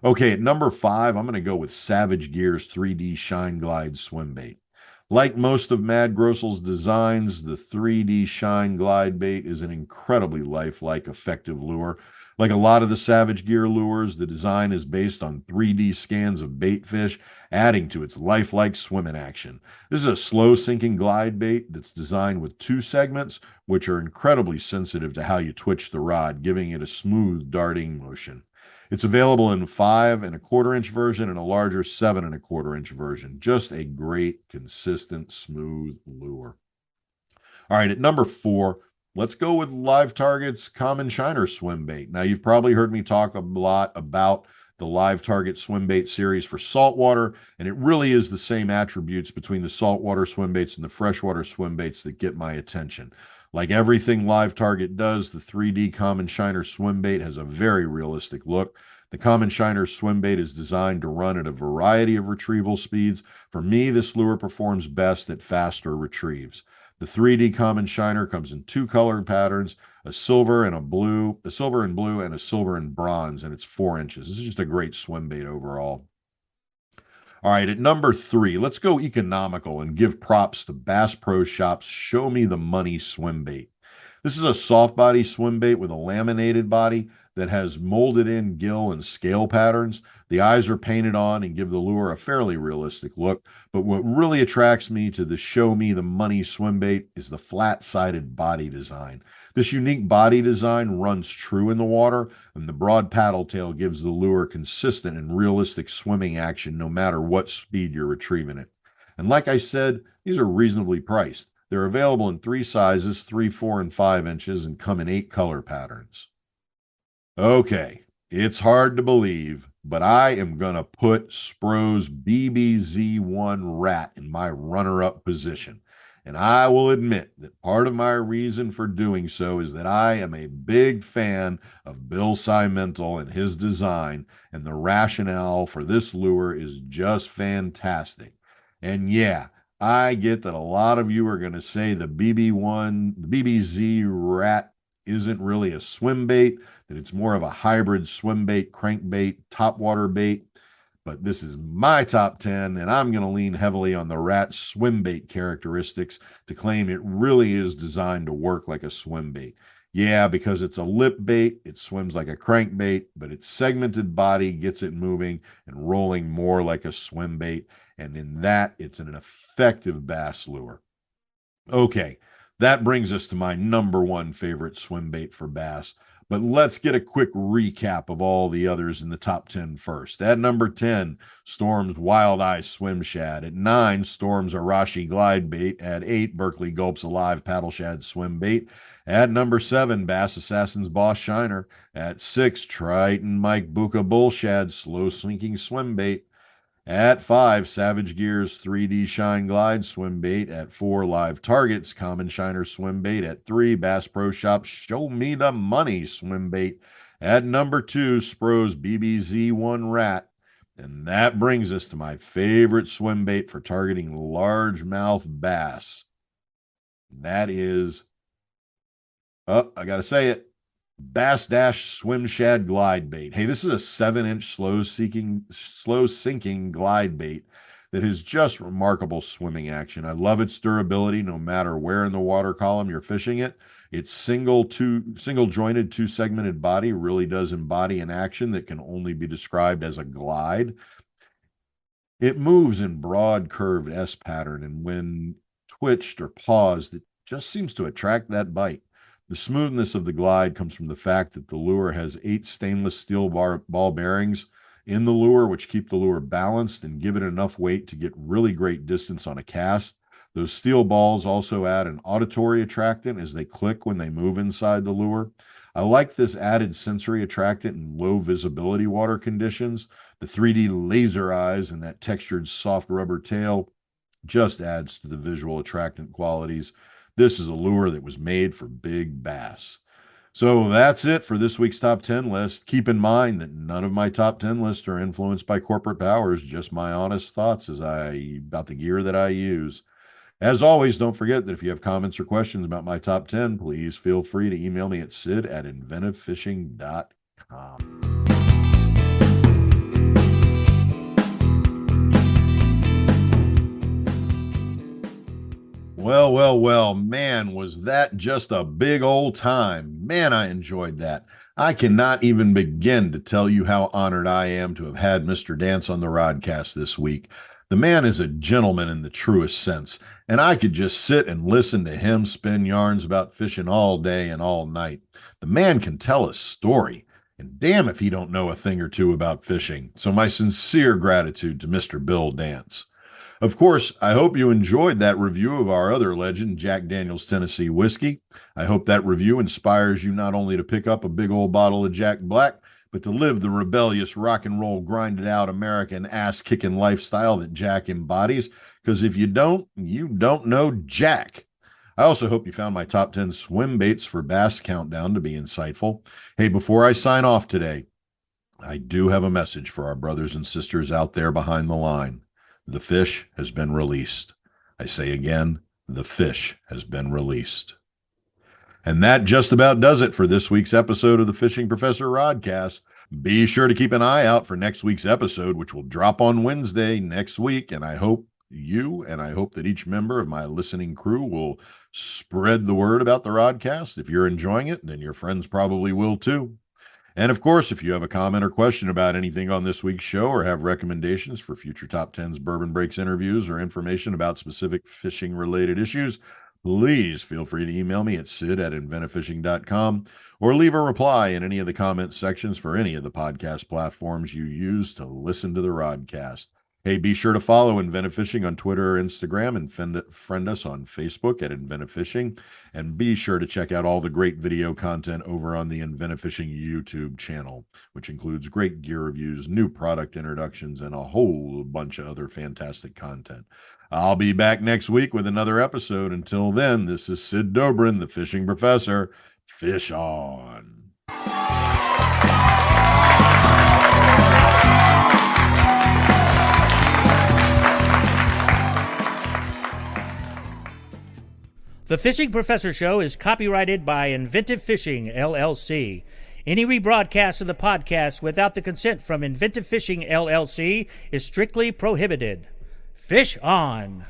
Okay, at number 5, I'm going to go with Savage Gear's 3D Shine Glide swim bait. Like most of Mad Grossel's designs, the 3D Shine Glide bait is an incredibly lifelike, effective lure. Like a lot of the Savage Gear lures, the design is based on 3D scans of bait fish, adding to its lifelike swimming action. This is a slow sinking glide bait that's designed with 2 segments, which are incredibly sensitive to how you twitch the rod, giving it a smooth darting motion. It's available in 5¼ inch version and a larger 7¼ inch version. Just a great, consistent, smooth lure. All right, at number 4, let's go with Live Target's Common Shiner swim bait. Now, you've probably heard me talk a lot about the Live Target swim bait series for saltwater, and it really is the same attributes between the saltwater swim baits and the freshwater swim baits that get my attention. Like everything Live Target does, the 3D Common Shiner swim bait has a very realistic look. The Common Shiner swim bait is designed to run at a variety of retrieval speeds. For me, this lure performs best at faster retrieves. The 3D Common Shiner comes in 2 color patterns, a silver and blue, and a silver and bronze, and it's 4 inches. This is just a great swim bait overall. All right, at number 3, let's go economical and give props to Bass Pro Shop's Show Me the Money swim bait. This is a soft body swim bait with a laminated body that has molded in gill and scale patterns. The eyes are painted on and give the lure a fairly realistic look. But what really attracts me to the Show Me the Money swim bait is the flat-sided body design. This unique body design runs true in the water, and the broad paddle tail gives the lure consistent and realistic swimming action no matter what speed you're retrieving it. And like I said, these are reasonably priced. They're available in 3 sizes, 3, 4, and 5 inches, and come in 8 color patterns. Okay, it's hard to believe, but I am going to put Spro's BBZ1 Rat in my runner-up position. And I will admit that part of my reason for doing so is that I am a big fan of Bill Cimental and his design, and the rationale for this lure is just fantastic. And yeah, I get that a lot of you are going to say the BBZ Rat isn't really a swim bait, that it's more of a hybrid swim bait, crankbait, topwater bait. But this is my top 10, and I'm going to lean heavily on the Rat swim bait characteristics to claim it really is designed to work like a swim bait. Yeah, because it's a lip bait, it swims like a crankbait, but its segmented body gets it moving and rolling more like a swim bait. And in that, it's an effective bass lure. Okay, that brings us to my number 1 favorite swim bait for bass. But let's get a quick recap of all the others in the top 10 first. At number 10, Storm's Wild Eye Swim Shad. At 9, Storm's Arashi Glide Bait. At 8, Berkeley Gulp's Alive Paddle Shad Swim Bait. At number 7, Bass Assassin's Boss Shiner. At 6, Triton Mike Buka Bull Shad Slow Sinking Swim Bait. At 5, Savage Gear's 3D Shine Glide swim bait. At 4, Live Target's Common Shiner swim bait. At 3, Bass Pro Shop's Show Me the Money swim bait. At number 2, Spro's BBZ1 Rat. And that brings us to my favorite swim bait for targeting largemouth bass. That is, I got to say it, Bass Dash Swim Shad Glide Bait. Hey, this is a 7-inch slow sinking glide bait that has just remarkable swimming action. I love its durability no matter where in the water column you're fishing it. Its single jointed 2-segmented body really does embody an action that can only be described as a glide. It moves in broad curved S pattern, and when twitched or paused, it just seems to attract that bite. The smoothness of the glide comes from the fact that the lure has 8 stainless steel ball bearings in the lure, which keep the lure balanced and give it enough weight to get really great distance on a cast. Those steel balls also add an auditory attractant as they click when they move inside the lure. I like this added sensory attractant in low visibility water conditions. The 3D laser eyes and that textured soft rubber tail just adds to the visual attractant qualities. This is a lure that was made for big bass. So that's it for this week's top 10 list. Keep in mind that none of my top 10 lists are influenced by corporate powers, just my honest thoughts about the gear that I use. As always, don't forget that if you have comments or questions about my top 10, please feel free to email me at sid@inventivefishing.com. Well, man, was that just a big old time. Man, I enjoyed that. I cannot even begin to tell you how honored I am to have had Mr. Dance on the Rodcast this week. The man is a gentleman in the truest sense, and I could just sit and listen to him spin yarns about fishing all day and all night. The man can tell a story, and damn if he don't know a thing or two about fishing. So my sincere gratitude to Mr. Bill Dance. Of course, I hope you enjoyed that review of our other legend, Jack Daniel's Tennessee Whiskey. I hope that review inspires you not only to pick up a big old bottle of Jack Black, but to live the rebellious rock and roll grinded out American ass-kicking lifestyle that Jack embodies, because if you don't know Jack. I also hope you found my top 10 swim baits for bass countdown to be insightful. Hey, before I sign off today, I do have a message for our brothers and sisters out there behind the line. The fish has been released. I say again, the fish has been released. And that just about does it for this week's episode of the Fishing Professor Rodcast. Be sure to keep an eye out for next week's episode, which will drop on Wednesday next week. And I hope that each member of my listening crew will spread the word about the Rodcast. If you're enjoying it, then your friends probably will too. And of course, if you have a comment or question about anything on this week's show or have recommendations for future Top 10s Bourbon Breaks interviews or information about specific fishing-related issues, please feel free to email me at sid@inventivefishing.com or leave a reply in any of the comment sections for any of the podcast platforms you use to listen to the Rodcast. Hey, be sure to follow Inventive Fishing on Twitter or Instagram and friend us on Facebook at Inventive Fishing. And be sure to check out all the great video content over on the Inventive Fishing YouTube channel, which includes great gear reviews, new product introductions, and a whole bunch of other fantastic content. I'll be back next week with another episode. Until then, this is Sid Dobrin, the Fishing Professor. Fish on. The Fishing Professor Show is copyrighted by Inventive Fishing, LLC. Any rebroadcast of the podcast without the consent from Inventive Fishing, LLC is strictly prohibited. Fish on!